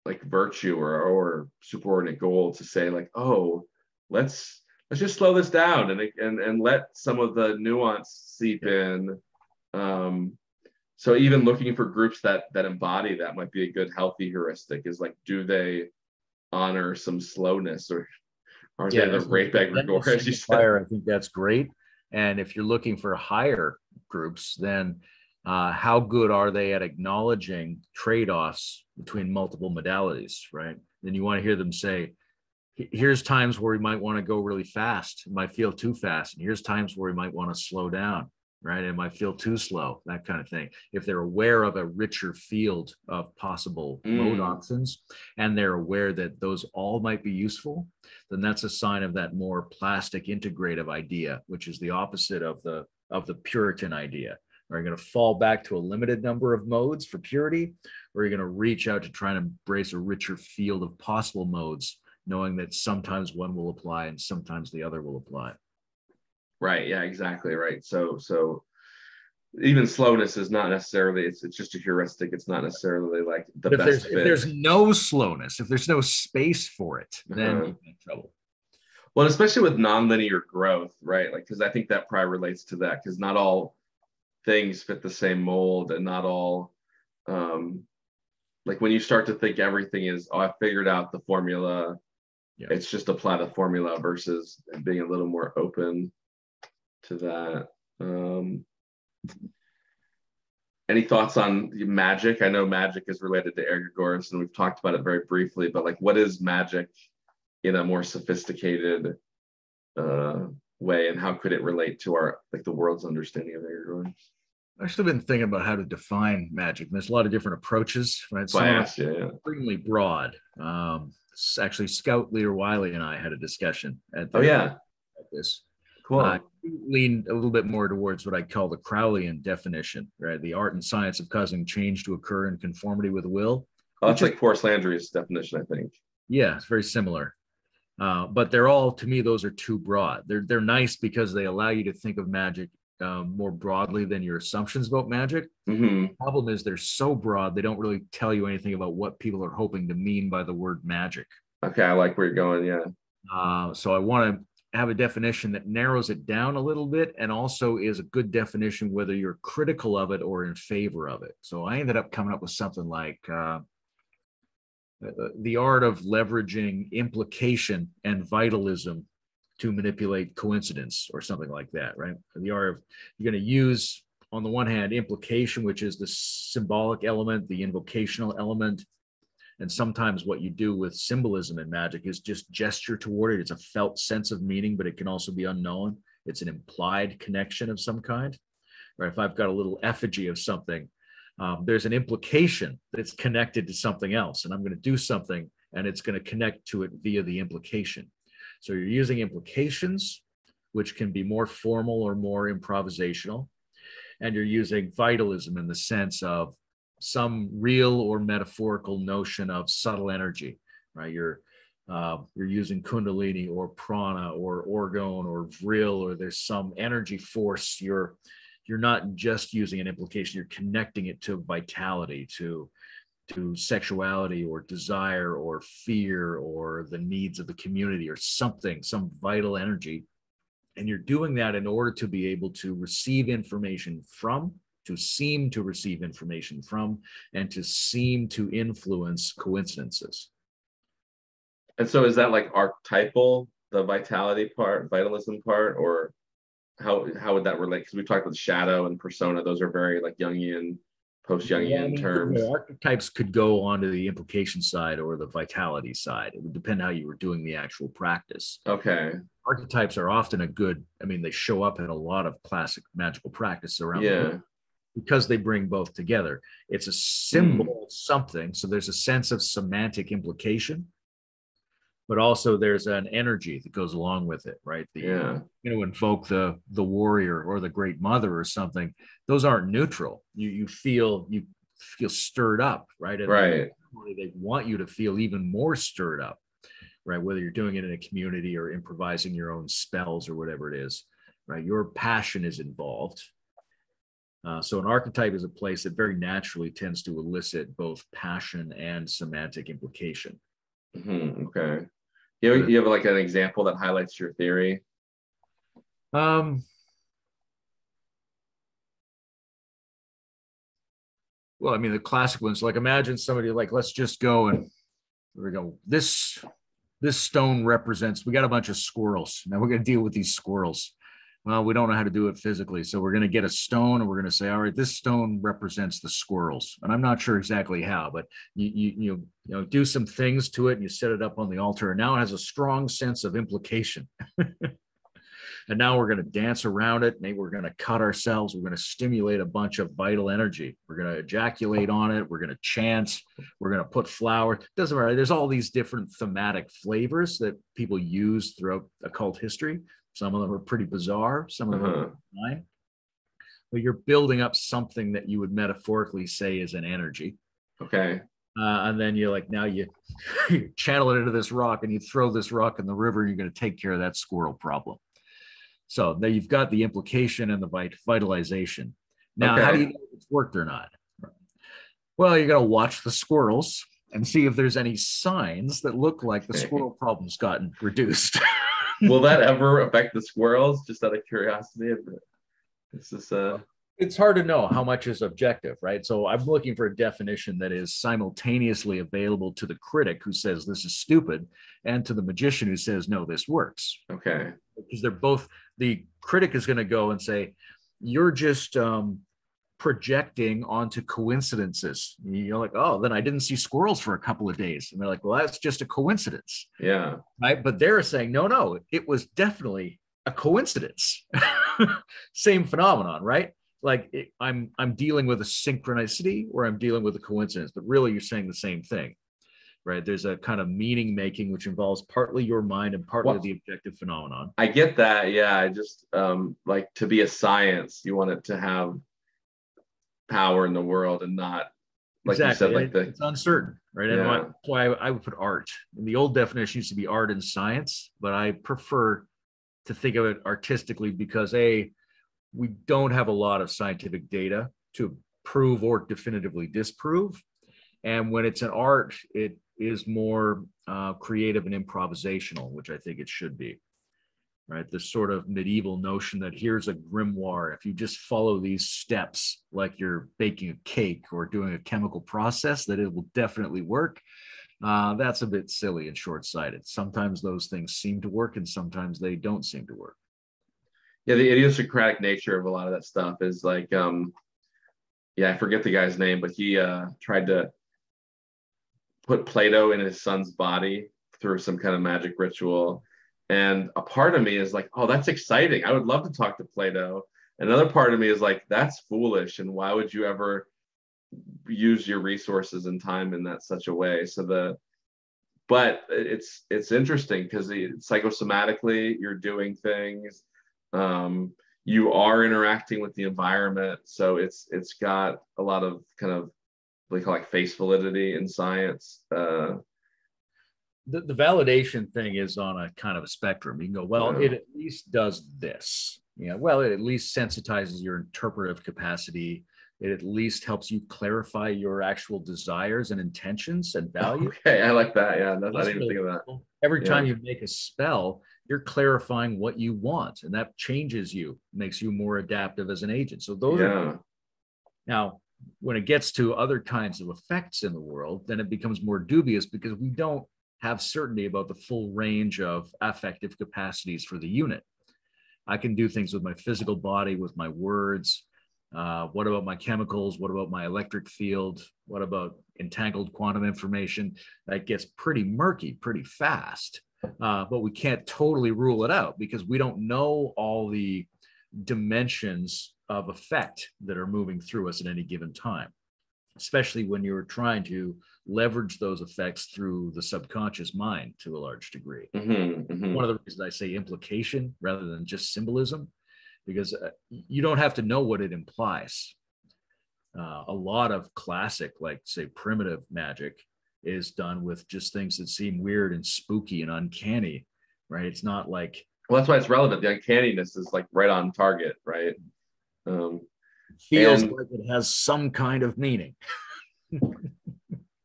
like virtue or superordinate goal to say like, oh, let's just slow this down and let some of the nuance seep in. So even looking for groups that embody that might be a good healthy heuristic, is like, do they honor some slowness, or are they the rape egregore, as you said? I think that's great. And if you're looking for higher groups, then how good are they at acknowledging trade-offs between multiple modalities, right? Then you want to hear them say, here's times where we might want to go really fast. It might feel too fast. And here's times where we might want to slow down, right? It might feel too slow, that kind of thing. If they're aware of a richer field of possible mode options, and they're aware that those all might be useful, then that's a sign of that more plastic integrative idea, which is the opposite of the Puritan idea. Are you going to fall back to a limited number of modes for purity, or are you going to reach out to try and embrace a richer field of possible modes, knowing that sometimes one will apply and sometimes the other will apply? Right. Yeah, exactly. Right. So even slowness is not necessarily, it's just a heuristic. It's not necessarily like the but best if there's no slowness, if there's no space for it, then you're in trouble. Well, especially with nonlinear growth, right? Like, because I think that probably relates to that, because not all things fit the same mold, and not all, like when you start to think everything is, oh, I figured out the formula, it's just apply the formula, versus being a little more open to that. Any thoughts on magic? I know magic is related to egregores, and we've talked about it very briefly, but like, what is magic in a more sophisticated way, and how could it relate to our, like, the world's understanding of egregores? I've actually been thinking about how to define magic. There's a lot of different approaches, right? Some are extremely broad. Actually, Scout Leader Wiley and I had a discussion at this. Cool. Lean a little bit more towards what I call the Crowleyan definition, right? The art and science of causing change to occur in conformity with will. Oh, that's like Forrest Landry's definition, I think. Yeah, it's very similar. But they're all, to me, those are too broad. They're nice because they allow you to think of magic more broadly than your assumptions about magic. Mm-hmm. The problem is they're so broad, they don't really tell you anything about what people are hoping to mean by the word magic. Okay, I like where you're going, yeah. So I want to have a definition that narrows it down a little bit, and also is a good definition whether you're critical of it or in favor of it. So I ended up coming up with something like the art of leveraging implication and vitalism to manipulate coincidence, or something like that, right? The art of, you're going to use, on the one hand, implication, which is the symbolic element, the invocational element. And sometimes what you do with symbolism in magic is just gesture toward it. It's a felt sense of meaning, but it can also be unknown. It's an implied connection of some kind, right? If I've got a little effigy of something, there's an implication that's connected to something else, and I'm going to do something, and it's going to connect to it via the implication. So you're using implications, which can be more formal or more improvisational. and you're using vitalism in the sense of some real or metaphorical notion of subtle energy, right? You're using kundalini or prana or orgone or vril, or there's some energy force. You're not just using an implication, you're connecting it to vitality, to sexuality or desire or fear or the needs of the community or something, some vital energy. And you're doing that in order to be able to receive information from, to seem to receive information from, and to seem to influence coincidences. And so is that like archetypal, the vitality part, vitalism part, or how would that relate? Because we talked about shadow and persona; those are very like Jungian, post-Jungian terms. The archetypes could go onto the implication side or the vitality side. It would depend how you were doing the actual practice. Okay. Archetypes are often a good, I mean, they show up in a lot of classic magical practice around the world because they bring both together. It's a symbol of something. So there's a sense of semantic implication, but also there's an energy that goes along with it, right? Invoke the warrior or the great mother or something. Those aren't neutral. You feel stirred up, right? And right. They want you to feel even more stirred up, right? Whether you're doing it in a community or improvising your own spells or whatever it is, right? Your passion is involved. So an archetype is a place that very naturally tends to elicit both passion and semantic implication. Okay. You have like an example that highlights your theory? Well, I mean, the classic ones, like imagine somebody like, let's just go and there we go. This stone represents, we got a bunch of squirrels. Now we're going to deal with these squirrels. Well, we don't know how to do it physically. So we're going to get a stone and we're going to say, all right, this stone represents the squirrels. And I'm not sure exactly how, but you do some things to it and you set it up on the altar. And now it has a strong sense of implication. And now we're going to dance around it. Maybe we're going to cut ourselves. We're going to stimulate a bunch of vital energy. We're going to ejaculate on it. We're going to chant. We're going to put flower. It doesn't matter. There's all these different thematic flavors that people use throughout occult history. Some of them are pretty bizarre. Some of them are fine. But you're building up something that you would metaphorically say is an energy. Okay. And then you're like, now you channel it into this rock and you throw this rock in the river and you're going to take care of that squirrel problem. So there you've got the implication and the vitalization. Now, how do you know if it's worked or not? Well, you're going to watch the squirrels and see if there's any signs that look like the squirrel problem's gotten reduced. Will that ever affect the squirrels? Just out of curiosity. It's hard to know how much is objective, right? So I'm looking for a definition that is simultaneously available to the critic who says this is stupid and to the magician who says, no, this works. Okay. Because they're both, the critic is going to go and say, you're just projecting onto coincidences. You're like, oh, then I didn't see squirrels for a couple of days. And they're like, well, that's just a coincidence. Yeah. Right. But they're saying, no, it was definitely a coincidence. Same phenomenon, right? Like I'm dealing with a synchronicity or I'm dealing with a coincidence, but really you're saying the same thing, right? There's a kind of meaning making, which involves partly your mind and partly the objective phenomenon. I get that. Yeah. I just like to be a science, you want it to have power in the world and not, like exactly. you said, like it's uncertain, right? And Yeah. that's why I would put art. And the old definition used to be art and science, but I prefer to think of it artistically because we don't have a lot of scientific data to prove or definitively disprove. And when it's an art, it is more creative and improvisational, which I think it should be, right? This sort of medieval notion that here's a grimoire. If you just follow these steps, like you're baking a cake or doing a chemical process, that it will definitely work. That's a bit silly and short-sighted. Sometimes those things seem to work and sometimes they don't seem to work. Yeah, the idiosyncratic nature of a lot of that stuff is like, I forget the guy's name, but he tried to put Play-Doh in his son's body through some kind of magic ritual. And a part of me is like, oh, that's exciting. I would love to talk to Play-Doh. Another part of me is like, that's foolish. And why would you ever use your resources and time in that such a way? But it's interesting because psychosomatically you're doing things. you are interacting with the environment. So it's got a lot of kind of what they call like face validity in science. The validation thing is on a kind of a spectrum. You can go, well, it at least does this. Yeah, well, it at least sensitizes your interpretive capacity. It at least helps you clarify your actual desires and intentions and values. Okay, I like that. Yeah, I didn't even think of that. Cool. Every time you make a spell, you're clarifying what you want, and that changes you, makes you more adaptive as an agent. So those are now, when it gets to other kinds of effects in the world, then it becomes more dubious because we don't have certainty about the full range of affective capacities for the unit. I can do things with my physical body, with my words. What about my chemicals? What about my electric field? What about entangled quantum information? That gets pretty murky pretty fast. But we can't totally rule it out because we don't know all the dimensions of effect that are moving through us at any given time, especially when you're trying to leverage those effects through the subconscious mind to a large degree. One of the reasons I say implication rather than just symbolism, because you don't have to know what it implies. A lot of classic, like say primitive magic, is done with just things that seem weird and spooky and uncanny, right? It's not like, well, that's why it's relevant. The uncanniness is like right on target, right? Feels like it has some kind of meaning.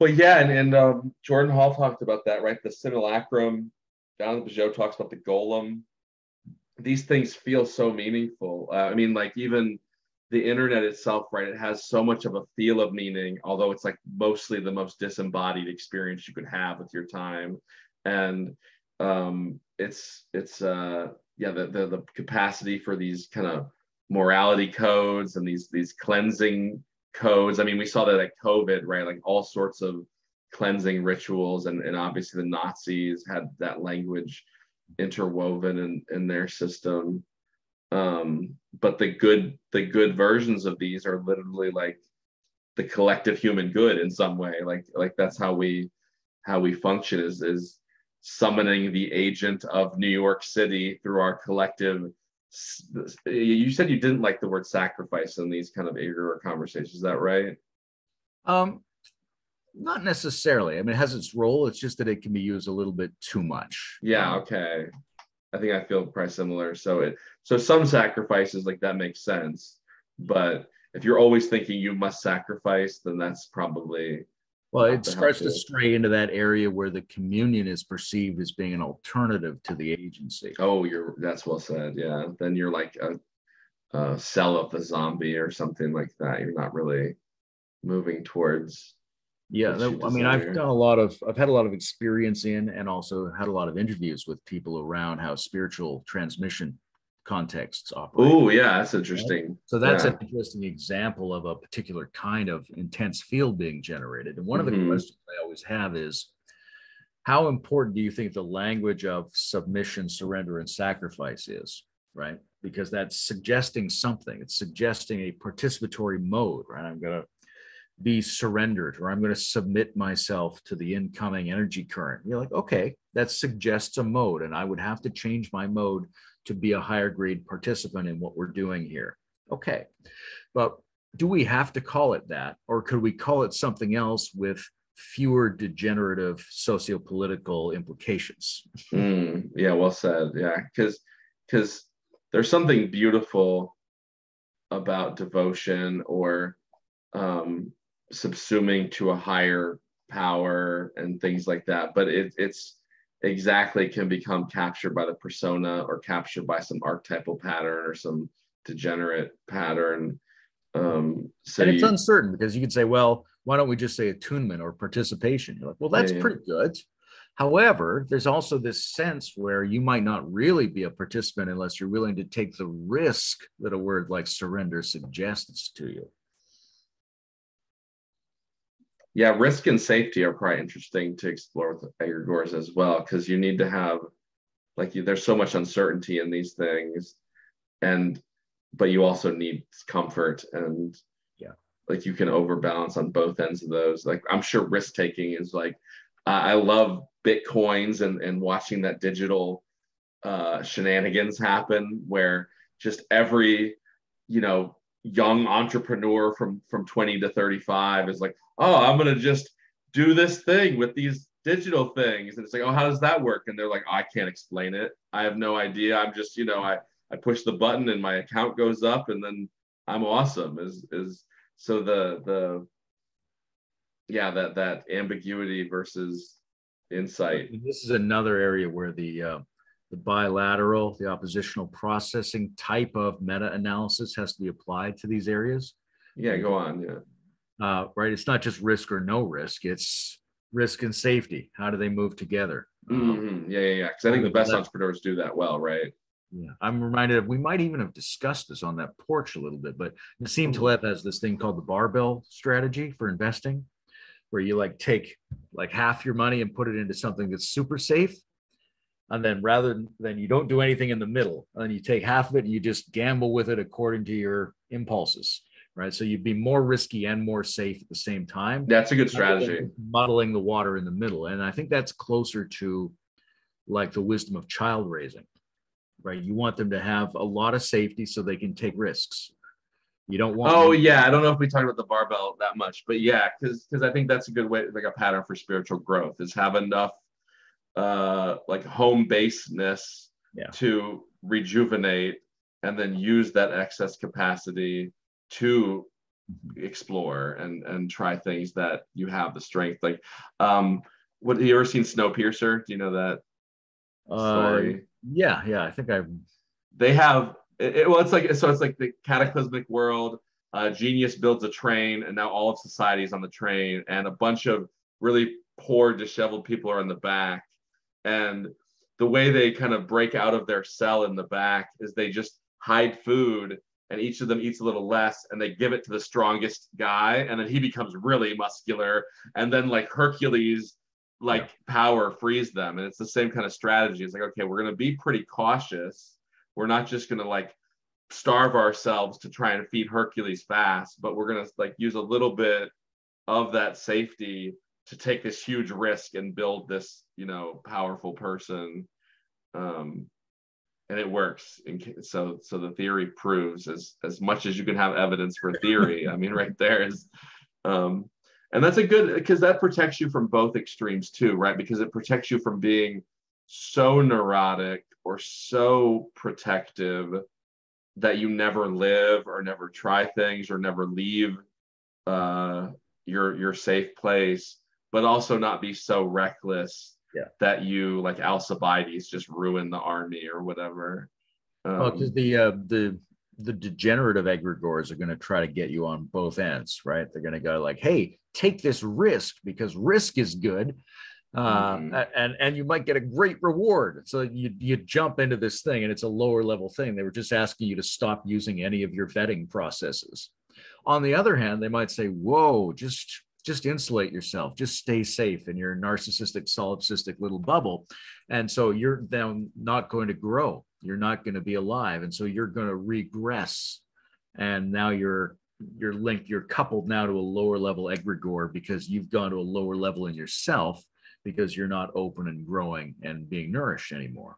Well, yeah, and Jordan Hall talked about that, right? The simulacrum. Down the Peugeot talks about the golem. These things feel so meaningful. I mean, like even the internet itself, right? It has so much of a feel of meaning, although it's like mostly the most disembodied experience you could have with your time. And the capacity for these kind of morality codes and these cleansing codes. I mean, we saw that at COVID, right? Like all sorts of cleansing rituals, and obviously the Nazis had that language interwoven in their system. But the good versions of these are literally like the collective human good in some way. Like that's how we function is summoning the agent of New York City through our collective. You said you didn't like the word sacrifice in these kind of egregore conversations. Is that right? Not necessarily. I mean, it has its role. It's just that it can be used a little bit too much. Yeah. Okay. I think I feel probably similar. So some sacrifices like that makes sense, but if you're always thinking you must sacrifice, then that's probably, well, it starts to stray into that area where the communion is perceived as being an alternative to the agency. Oh, that's well said. Yeah. Then you're like a cell of the zombie or something like that. You're not really moving towards. Yeah. I mean, I've had a lot of experience in, and also had a lot of interviews with people around how spiritual transmission contexts operate. Oh, yeah. That's interesting. Right? So that's an interesting example of a particular kind of intense field being generated. And one of the questions I always have is, how important do you think the language of submission, surrender, and sacrifice is, right? Because that's suggesting something. It's suggesting a participatory mode, right? I'm going to be surrendered, or I'm going to submit myself to the incoming energy current. You're like, okay, that suggests a mode, and I would have to change my mode to be a higher grade participant in what we're doing here. Okay, but do we have to call it that, or could we call it something else with fewer degenerative sociopolitical implications? Yeah, well said. Yeah, because there's something beautiful about devotion or subsuming to a higher power and things like that, but it's exactly can become captured by the persona or captured by some archetypal pattern or some degenerate pattern. And it's uncertain, because you could say, well, why don't we just say attunement or participation? You're like, well, that's pretty good. However, there's also this sense where you might not really be a participant unless you're willing to take the risk that a word like surrender suggests to you. Yeah, risk and safety are probably interesting to explore with egregores as well, because you need to have, there's so much uncertainty in these things, but you also need comfort, and you can overbalance on both ends of those. Like, I'm sure risk taking is I love Bitcoins and watching that digital shenanigans happen where just every, young entrepreneur from 20 to 35 is like, oh, I'm going to just do this thing with these digital things. And it's like, oh, how does that work? And they're like, I can't explain it. I have no idea. I'm just, I push the button and my account goes up and then I'm awesome. So that ambiguity versus insight. This is another area where the bilateral, the oppositional processing type of meta-analysis has to be applied to these areas. Yeah, go on. Yeah. Right. It's not just risk or no risk. It's risk and safety. How do they move together? Yeah. Because I think the best entrepreneurs do that well, right? Yeah. I'm reminded of, we might even have discussed this on that porch a little bit, but Nassim Taleb has this thing called the barbell strategy for investing, where you take half your money and put it into something that's super safe. And then rather than you don't do anything in the middle, and then you take half of it and you just gamble with it according to your impulses, right? So you'd be more risky and more safe at the same time. That's a good strategy. Muddling the water in the middle. And I think that's closer to the wisdom of child raising, right? You want them to have a lot of safety so they can take risks. You don't want. Oh, yeah. I don't know if we talked about the barbell that much, but yeah, because I think that's a good way, a pattern for spiritual growth is have enough home basedness to rejuvenate and then use that excess capacity to explore and try things that you have the strength. What have you ever seen Snowpiercer? Do you know that story? Yeah. I think they have it's like the cataclysmic world. Genius builds a train and now all of society is on the train and a bunch of really poor disheveled people are in the back. And the way they kind of break out of their cell in the back is they just hide food and each of them eats a little less and they give it to the strongest guy and then he becomes really muscular and then Hercules power frees them. And it's the same kind of strategy. It's okay, we're going to be pretty cautious. We're not just going to starve ourselves to try and feed Hercules fast, but we're going to use a little bit of that safety to take this huge risk and build this, powerful person. And it works. So the theory proves as much as you can have evidence for theory. I mean, right there is, and that's a good, because that protects you from both extremes too, right? Because it protects you from being so neurotic or so protective that you never live or never try things or never leave your safe place, but also not be so reckless that you Alcibiades just ruin the army or whatever. Because the degenerative egregores are going to try to get you on both ends, right? They're going to go hey, take this risk because risk is good. And you might get a great reward. So you jump into this thing and it's a lower level thing. They were just asking you to stop using any of your vetting processes. On the other hand, they might say, whoa, just insulate yourself, just stay safe in your narcissistic, solipsistic little bubble. And so you're then not going to grow. You're not going to be alive. And so you're going to regress. And now you're linked, you're coupled now to a lower level egregore because you've gone to a lower level in yourself because you're not open and growing and being nourished anymore.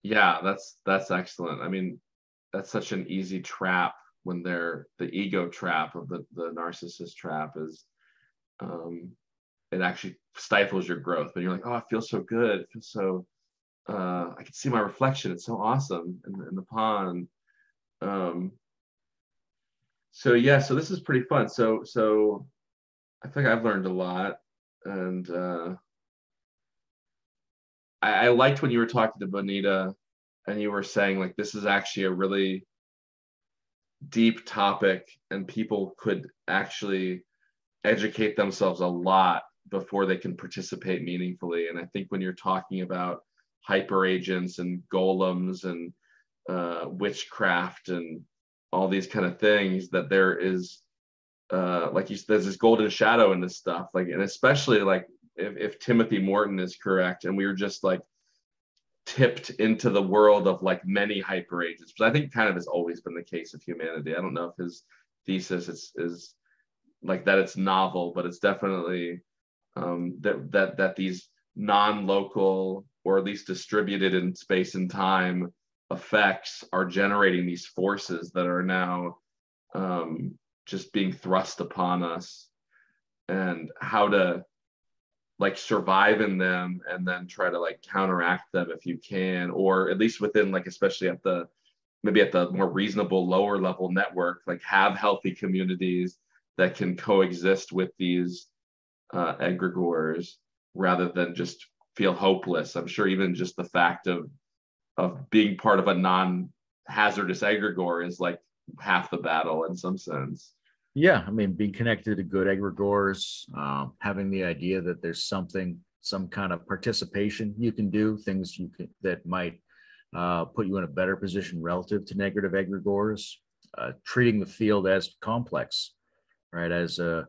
Yeah, that's excellent. I mean, that's such an easy trap when they're the ego trap of the narcissist trap is it actually stifles your growth. But you're like, oh, it feels so good. It feels so I can see my reflection. It's so awesome in the pond. So this is pretty fun. So I think I've learned a lot. And I liked when you were talking to Bonita and you were saying this is actually a really deep topic and people could actually educate themselves a lot before they can participate meaningfully. And I think when you're talking about hyperagents and golems and witchcraft and all these kind of things, that there is there's this golden shadow in this stuff, and especially if Timothy Morton is correct and we were just tipped into the world of many hyperagents, which I think kind of has always been the case of humanity. I don't know if his thesis is that it's novel, but it's definitely that these non-local or at least distributed in space and time effects are generating these forces that are now just being thrust upon us, and how to like survive in them and then try to like counteract them if you can, or at least within like, especially at the maybe at the more reasonable lower level network, like have healthy communities that can coexist with these egregores rather than just feel hopeless. I'm sure even just the fact of being part of a non-hazardous egregore is like half the battle in some sense. Yeah, I mean, being connected to good egregores, having the idea that there's something, some kind of participation you can do, things you can that might put you in a better position relative to negative egregores, treating the field as complex, right? As a,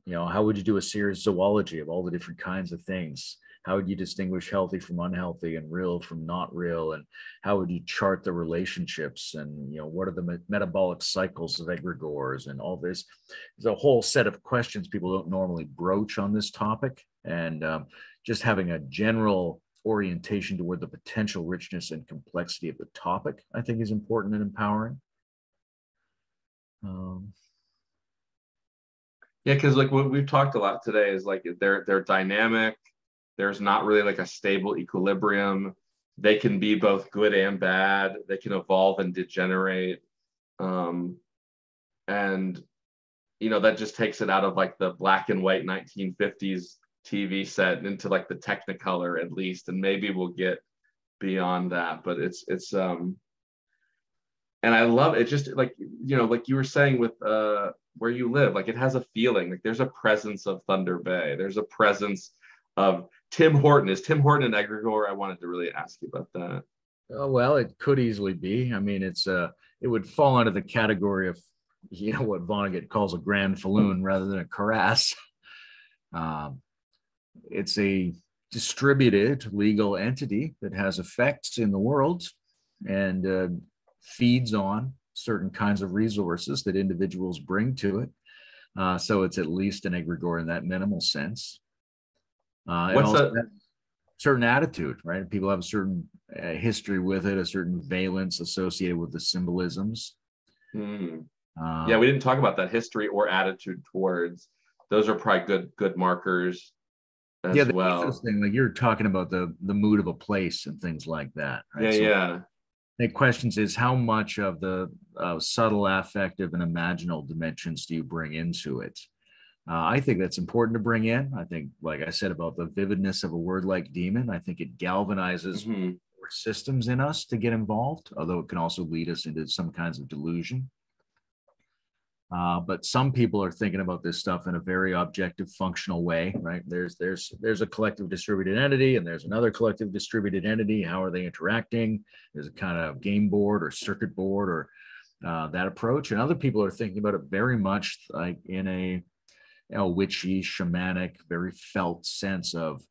you know, how would you do a serious zoology of all the different kinds of things? How would you distinguish healthy from unhealthy and real from not real? And how would you chart the relationships? And, you know, what are the metabolic cycles of egregores and all this? There's a whole set of questions people don't normally broach on this topic. And just having a general orientation toward the potential richness and complexity of the topic, I think, is important and empowering. Yeah, because like what we've talked a lot today is like they're dynamic. There's not really like a stable equilibrium. They can be both good and bad. They can evolve and degenerate. And, you know, that just takes it out of like the black and white 1950s TV set into like the Technicolor at least. And maybe we'll get beyond that. But it's and I love it. Just like, you know, like you were saying with where you live, like it has a feeling, like there's a presence of Thunder Bay. There's a presence of Tim Horton. Is Tim Horton an egregore? I wanted to really ask you about that. Well, it could easily be. I mean, it's it would fall under the category of, you know, what Vonnegut calls a grand falloon rather than a cuirass. It's a distributed legal entity that has effects in the world and feeds on certain kinds of resources that individuals bring to it. So it's at least an egregore in that minimal sense. What's a certain attitude, right? People have a certain history with it, a certain valence associated with the symbolisms. Yeah, we didn't talk about that history or attitude towards. Those are probably good markers as the well. thing, like you're talking about the mood of a place and things like that, right? Yeah. The questions is how much of the subtle affective and imaginal dimensions do you bring into it? I think that's important to bring in. I think, like I said about the vividness of a word like demon, I think it galvanizes systems in us to get involved, although it can also lead us into some kinds of delusion. But some people are thinking about this stuff in a very objective, functional way, right? There's a collective distributed entity, and there's another collective distributed entity. How are they interacting? There's a kind of game board or circuit board or that approach. And other people are thinking about it very much like in a witchy, shamanic, very felt sense of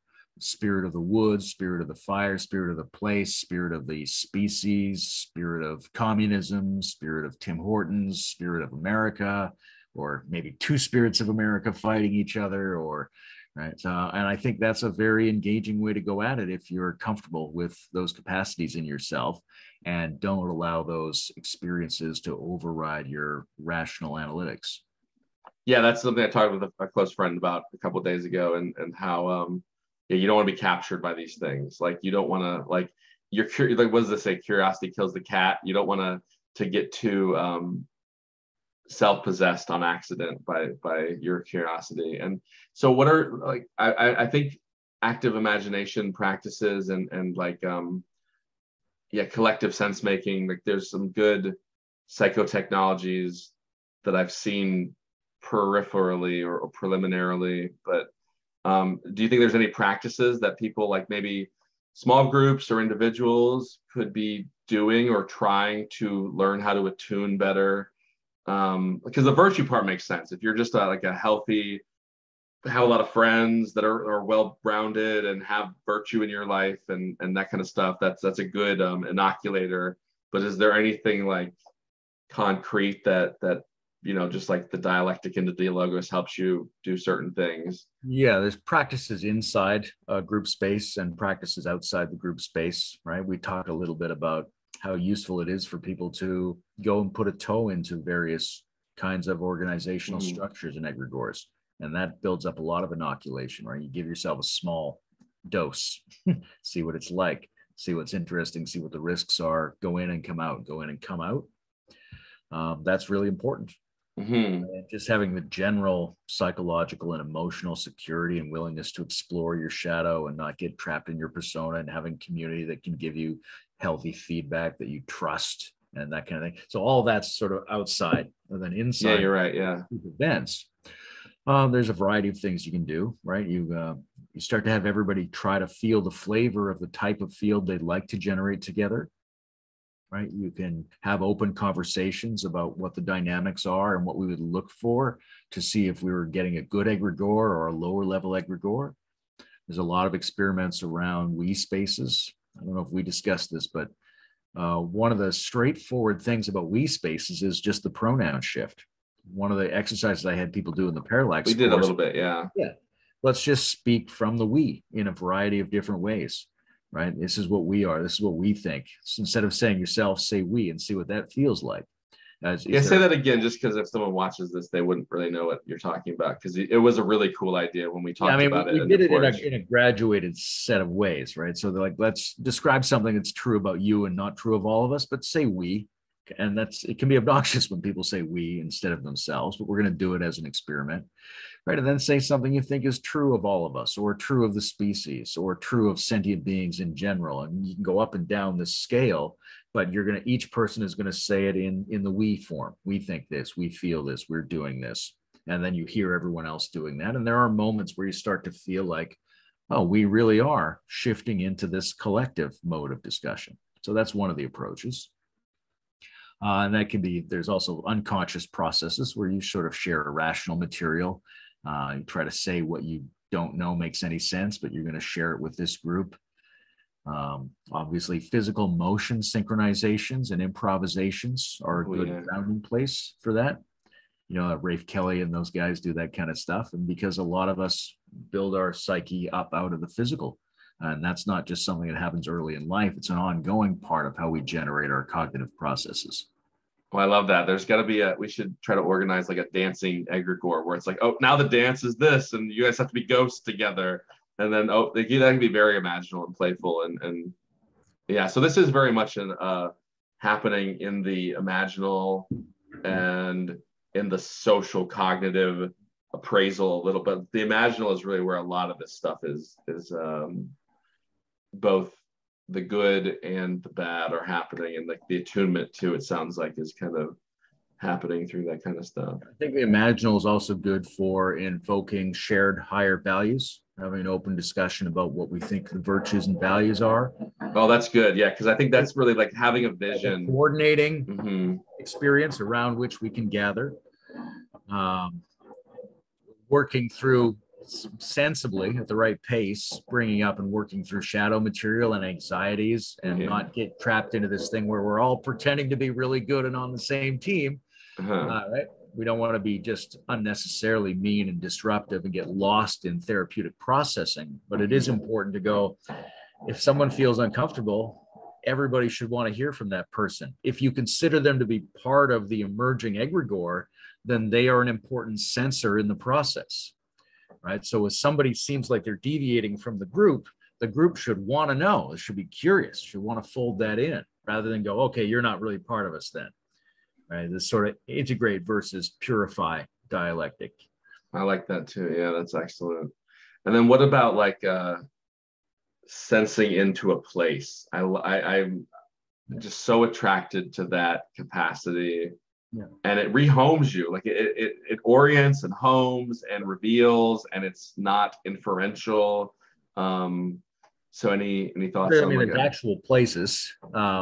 spirit of the woods, spirit of the fire, spirit of the place, spirit of the species, spirit of communism, spirit of Tim Hortons, spirit of America, or maybe two spirits of America fighting each other, or right. And I think that's a very engaging way to go at it if you're comfortable with those capacities in yourself and don't allow those experiences to override your rational analytics. Yeah, that's something I talked with a close friend about a couple of days ago, and how yeah, you don't want to be captured by these things. Like you don't want to like like what does this say? Curiosity kills the cat. You don't want to get too self-possessed on accident by your curiosity. And so what are like I think active imagination practices and like yeah, collective sense making, like there's some good psychotechnologies that I've seen peripherally or preliminarily, but do you think there's any practices that people like maybe small groups or individuals could be doing or trying to learn how to attune better? Because the virtue part makes sense. If you're just like a healthy, have a lot of friends that are well-rounded and have virtue in your life and that kind of stuff, that's a good inoculator. But is there anything like concrete that you know, just like the dialectic into dialogos helps you do certain things? Yeah, there's practices inside a group space and practices outside the group space, right? We talked a little bit about how useful it is for people to go and put a toe into various kinds of organizational structures in egregores. And that builds up a lot of inoculation, right? You give yourself a small dose, see what it's like, see what's interesting, see what the risks are, go in and come out, go in and come out. That's really important. And just having the general psychological and emotional security and willingness to explore your shadow and not get trapped in your persona, and having community that can give you healthy feedback that you trust and that kind of thing. So all that's sort of outside, and then inside. Yeah, you're right. Yeah. Events. There's a variety of things you can do, right? You start to have everybody try to feel the flavor of the type of field they'd like to generate together. Right? You can have open conversations about what the dynamics are and what we would look for to see if we were getting a good egregore or a lower level egregore. There's a lot of experiments around we spaces. I don't know if we discussed this, but one of the straightforward things about we spaces is just the pronoun shift. One of the exercises I had people do in the parallax we did course, a little bit, yeah. Let's just speak from the we in a variety of different ways. Right? This is what we are. This is what we think. So instead of saying yourself, say we, and see what that feels like. Say that again, just because if someone watches this, they wouldn't really know what you're talking about, because it was a really cool idea when we talked about it. We did it in a graduated set of ways, right? So they're like, let's describe something that's true about you and not true of all of us, but say we. And it can be obnoxious when people say we instead of themselves, but we're going to do it as an experiment, right? And then say something you think is true of all of us, or true of the species, or true of sentient beings in general. And you can go up and down this scale, but each person is going to say it in the we form. We think this, we feel this, we're doing this. And then you hear everyone else doing that. And there are moments where you start to feel like, oh, we really are shifting into this collective mode of discussion. So that's one of the approaches. And that can be, there's also unconscious processes where you sort of share irrational material. You try to say what you don't know makes any sense, but you're going to share it with this group. Obviously, physical motion synchronizations and improvisations are a good grounding place for that. Rafe Kelly and those guys do that kind of stuff. And because a lot of us build our psyche up out of the physical, and that's not just something that happens early in life. It's an ongoing part of how we generate our cognitive processes. Well, I love that. There's got to be we should try to organize like a dancing egregore where it's like, oh, now the dance is this, and you guys have to be ghosts together. And then, that can be very imaginal and playful. And yeah, so this is very much happening in the imaginal and in the social cognitive appraisal a little bit. The imaginal is really where a lot of this stuff is both the good and the bad are happening, and like the attunement to it sounds like is kind of happening through that kind of stuff. I think the imaginal is also good for invoking shared higher values, having an open discussion about what we think the virtues and values are. Oh, that's good. Yeah, because I think that's really like having a vision, like a coordinating experience around which we can gather, working through sensibly at the right pace, bringing up and working through shadow material and anxieties, and not get trapped into this thing where we're all pretending to be really good and on the same team. Right? We don't want to be just unnecessarily mean and disruptive and get lost in therapeutic processing, but it is important to go, if someone feels uncomfortable, everybody should want to hear from that person. If you consider them to be part of the emerging egregore, then they are an important sensor in the process. Right. So if somebody seems like they're deviating from the group should want to know, should be curious, should want to fold that in rather than go, okay, you're not really part of us then. Right. This sort of integrate versus purify dialectic. I like that too. Yeah, that's excellent. And then what about like sensing into a place? I'm just so attracted to that capacity. Yeah. And it rehomes you, like it orients and homes and reveals, and it's not inferential. So any thoughts? I mean, there's actual places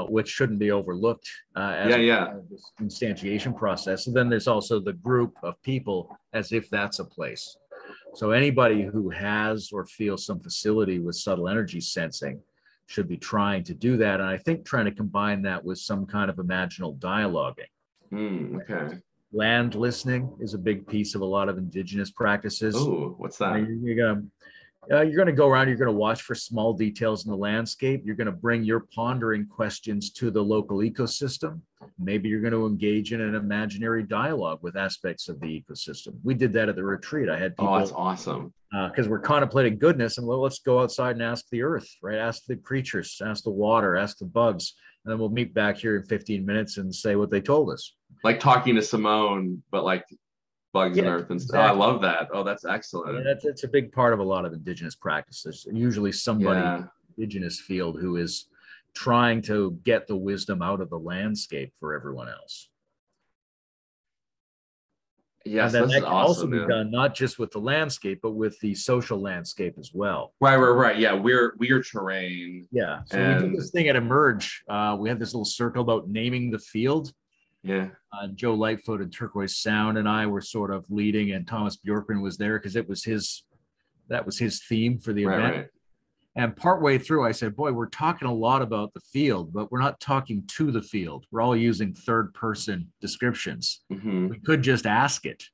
which shouldn't be overlooked as part of this instantiation process. And then there's also the group of people as if that's a place. So anybody who has or feels some facility with subtle energy sensing should be trying to do that. And I think trying to combine that with some kind of imaginal dialoguing. Okay. Land listening is a big piece of a lot of indigenous practices. Oh, what's that? You're going to go around, you're going to watch for small details in the landscape. You're going to bring your pondering questions to the local ecosystem. Maybe you're going to engage in an imaginary dialogue with aspects of the ecosystem. We did that at the retreat. I had people. Oh, that's awesome. Because we're contemplating goodness, and well, let's go outside and ask the earth, right? Ask the creatures, ask the water, ask the bugs, and then we'll meet back here in 15 minutes and say what they told us. Like talking to Simone, but like bugs and earth and stuff. Exactly. Oh, I love that. Oh, that's excellent. Yeah, that's a big part of a lot of indigenous practices. Usually somebody in the indigenous field who is trying to get the wisdom out of the landscape for everyone else. Yes, and then this that is can awesome, also be done not just with the landscape, but with the social landscape as well. Right. Yeah, we're terrain. Yeah. So we did this thing at Emerge. We had this little circle about naming the field. Yeah. Joe Lightfoot and Turquoise Sound and I were sort of leading, and Thomas Bjorkman was there because that was his theme for the event. Right. And partway through, I said, boy, we're talking a lot about the field, but we're not talking to the field. We're all using third person descriptions. Mm-hmm. We could just ask it,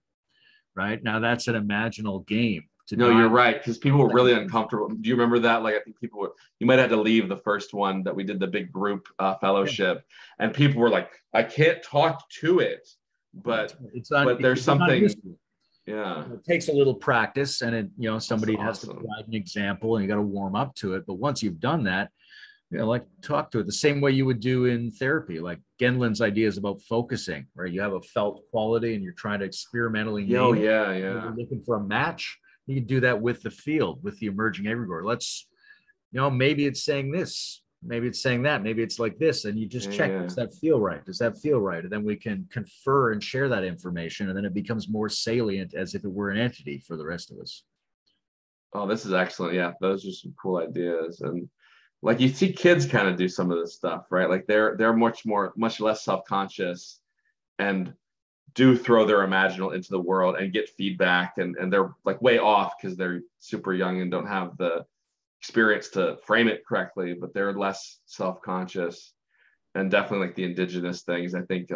right? Now that's an imaginal game. No, you're right, because people were really uncomfortable. Do you remember that? Like, I think people were, you might have to leave the first one that we did, the big group fellowship, and people were like, I can't talk to it, but there's something. Yeah, it takes a little practice, and somebody has to provide an example, and you got to warm up to it. But once you've done that, like talk to it the same way you would do in therapy. Like Genlin's ideas about focusing, where you have a felt quality and you're trying to experimentally name it. You're looking for a match. You can do that with the field, with the emerging egregore. Let's, maybe it's saying this, maybe it's saying that, maybe it's like this, and you just check, does that feel right? Does that feel right? And then we can confer and share that information, and then it becomes more salient as if it were an entity for the rest of us. Oh, this is excellent. Yeah, those are some cool ideas. And like you see kids kind of do some of this stuff, right? Like they're much less self-conscious and do throw their imaginal into the world and get feedback, and they're like way off because they're super young and don't have the experience to frame it correctly, but they're less self-conscious. And definitely like the indigenous things, I think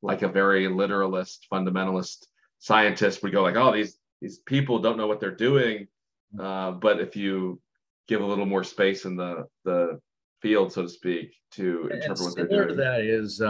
like a very literalist, fundamentalist scientist would go like, oh, these people don't know what they're doing. But if you give a little more space in the field, so to speak, to interpret what they're doing. That is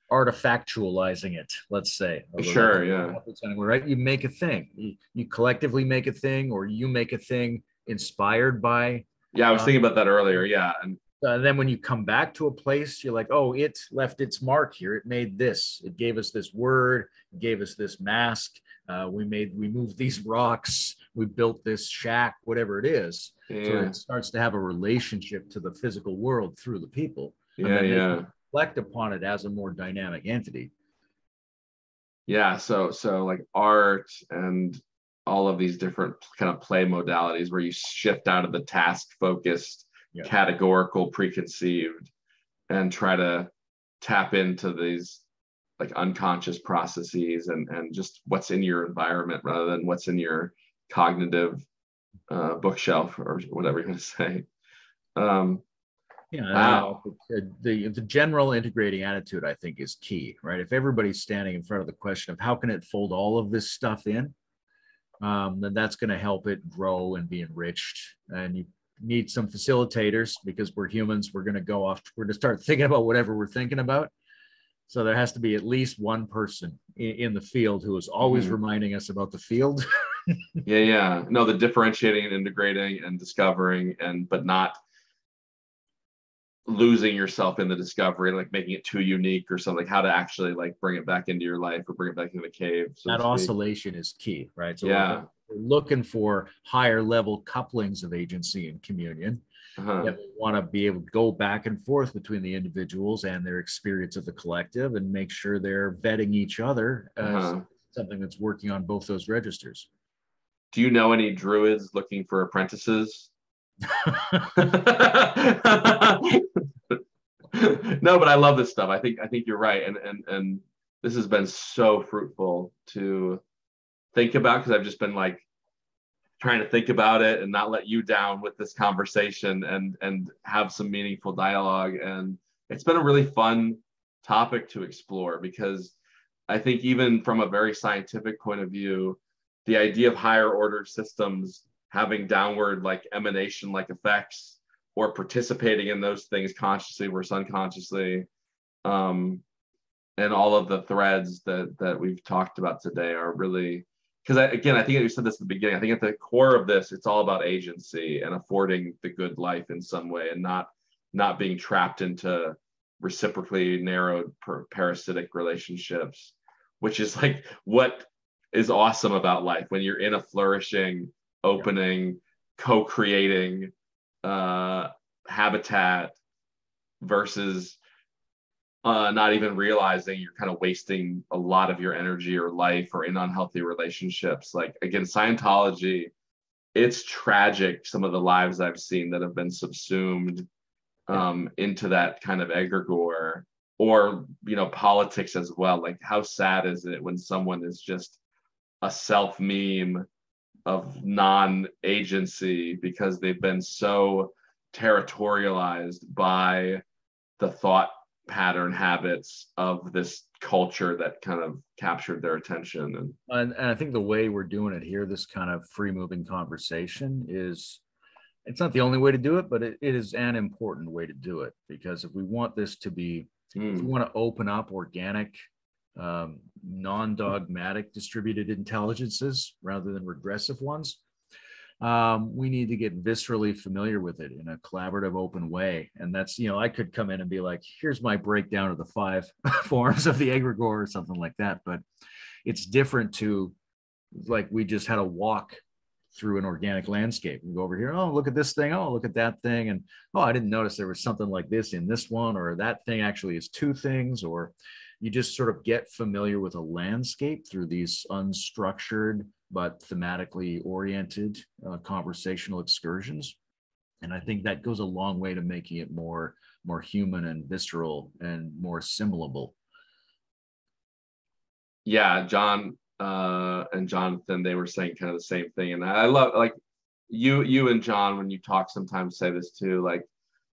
artifactualizing it, let's say. Sure, yeah. Right? You make a thing. You collectively make a thing, or you make a thing inspired by. Yeah, I was thinking about that earlier. Yeah. And then when you come back to a place, you're like, oh, it left its mark here. It made this. It gave us this word. It gave us this mask. We moved these rocks. We built this shack, whatever it is. Yeah. So it starts to have a relationship to the physical world through the people. Yeah. Reflect upon it as a more dynamic entity. Yeah. So like art and all of these different kind of play modalities where you shift out of the task focused, categorical, preconceived, and try to tap into these like unconscious processes and just what's in your environment rather than what's in your cognitive bookshelf or whatever you're going to say. Wow. The general integrating attitude, I think, is key, right? If everybody's standing in front of the question of how can it fold all of this stuff in, then that's going to help it grow and be enriched. And you need some facilitators, because we're humans. We're going to go off. We're going to start thinking about whatever we're thinking about. So there has to be at least one person in the field who is always reminding us about the field. Yeah. No, the differentiating and integrating and discovering, but not losing yourself in the discovery, like making it too unique or something, like how to actually like bring it back into your life or bring it back into the cave. So that oscillation is key, right? So we're looking for higher level couplings of agency and communion. That we want to be able to go back and forth between the individuals and their experience of the collective, and make sure they're vetting each other as something that's working on both those registers. Do you know any druids looking for apprentices? No, but I love this stuff. I think you're right, and this has been so fruitful to think about, because I've just been like trying to think about it and not let you down with this conversation and have some meaningful dialogue. And it's been a really fun topic to explore, because I think even from a very scientific point of view, the idea of higher order systems having downward like emanation like effects, or participating in those things consciously versus unconsciously. And all of the threads that we've talked about today are really, because I think you said this at the beginning, I think at the core of this, it's all about agency and affording the good life in some way, and not being trapped into reciprocally narrowed parasitic relationships, which is like what is awesome about life when you're in a flourishing, opening, co-creating habitat, versus not even realizing you're kind of wasting a lot of your energy or life or in unhealthy relationships. Like, again, Scientology, it's tragic, some of the lives I've seen that have been subsumed into that kind of egregore, or, you know, politics as well. Like, how sad is it when someone is just a self meme of non-agency because they've been so territorialized by the thought pattern habits of this culture that kind of captured their attention. And I think the way we're doing it here, this kind of free moving conversation, is, it's not the only way to do it, but it is an important way to do it, because if we want this to be, if we want to open up organic, non-dogmatic distributed intelligences rather than regressive ones, we need to get viscerally familiar with it in a collaborative, open way. And that's, you know, I could come in and be like, here's my breakdown of the 5 forms of the egregore or something like that. But it's different to, like, we just had a walk through an organic landscape. We go over here, oh, look at this thing, oh, look at that thing, and oh, I didn't notice there was something like this in this one, or that thing actually is 2 things. Or you just sort of get familiar with a landscape through these unstructured but thematically oriented conversational excursions. And I think that goes a long way to making it more human and visceral and more assimilable. Yeah, John and Jonathan, they were saying kind of the same thing. And I love, like, you and John, when you talk, sometimes say this too, like,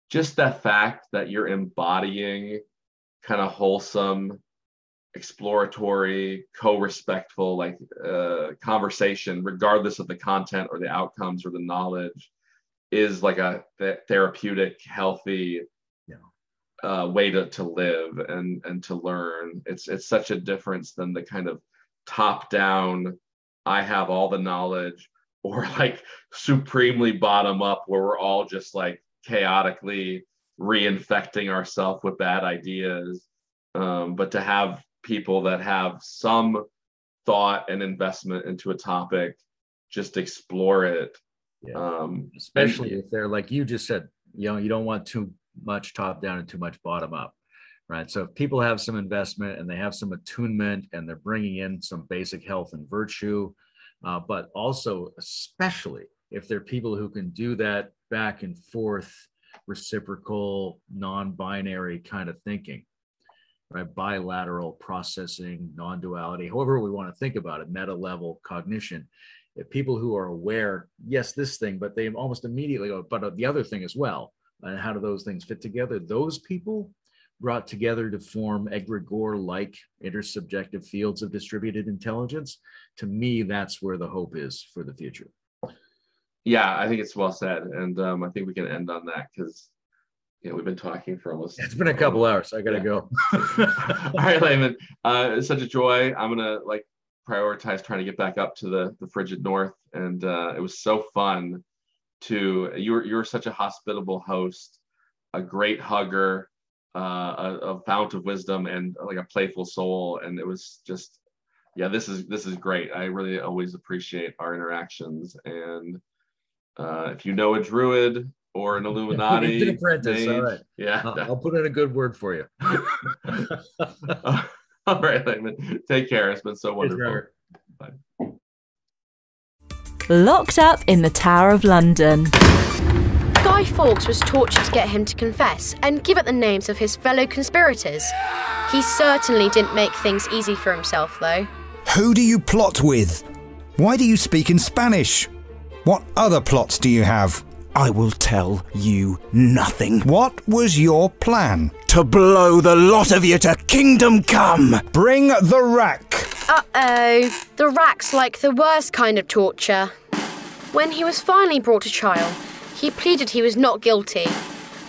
just the fact that you're embodying kind of wholesome, exploratory, co-respectful, like conversation, regardless of the content or the outcomes or the knowledge, is like a therapeutic, healthy way to live and to learn. It's such a difference than the kind of top down, I have all the knowledge, or like supremely bottom up, where we're all just like chaotically reinfecting ourselves with bad ideas. But to have people that have some thought and investment into a topic, just explore it. Especially if they're, like you just said, you know, you don't want too much top down and too much bottom up, right? So if people have some investment and they have some attunement and they're bringing in some basic health and virtue, but also especially if they're people who can do that back and forth, reciprocal, non-binary kind of thinking, right? Bilateral processing, non-duality, however we want to think about it, meta level cognition. If people who are aware, yes, this thing, but they almost immediately go, but the other thing as well. And how do those things fit together? Those people brought together to form egregore-like intersubjective fields of distributed intelligence. To me, that's where the hope is for the future. Yeah, I think it's well said. And I think we can end on that, because we've been talking for almost... It's been a couple hours. I got to go. All right, Layman. It's such a joy. I'm going to prioritize trying to get back up to the frigid north. And it was so fun you're such a hospitable host, a great hugger, a fount of wisdom, and like a playful soul. And it was just, this is great. I really always appreciate our interactions. And if you know a druid or an Illuminati, an apprentice, all right. Yeah, I'll put in a good word for you. All right, Layman. Take care. It's been so wonderful. Bye. Locked up in the Tower of London. Guy Fawkes was tortured to get him to confess and give up the names of his fellow conspirators. He certainly didn't make things easy for himself, though. Who do you plot with? Why do you speak in Spanish? What other plots do you have? I will tell you nothing. What was your plan? To blow the lot of you to kingdom come. Bring the rack. Uh-oh. The rack's like the worst kind of torture. When he was finally brought to trial, he pleaded he was not guilty.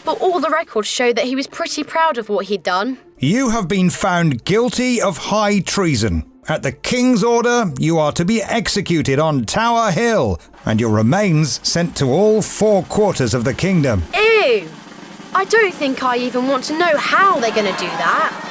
But all the records show that he was pretty proud of what he'd done. You have been found guilty of high treason. At the King's order, you are to be executed on Tower Hill, and your remains sent to all 4 quarters of the kingdom. Ew! I don't think I even want to know how they're going to do that.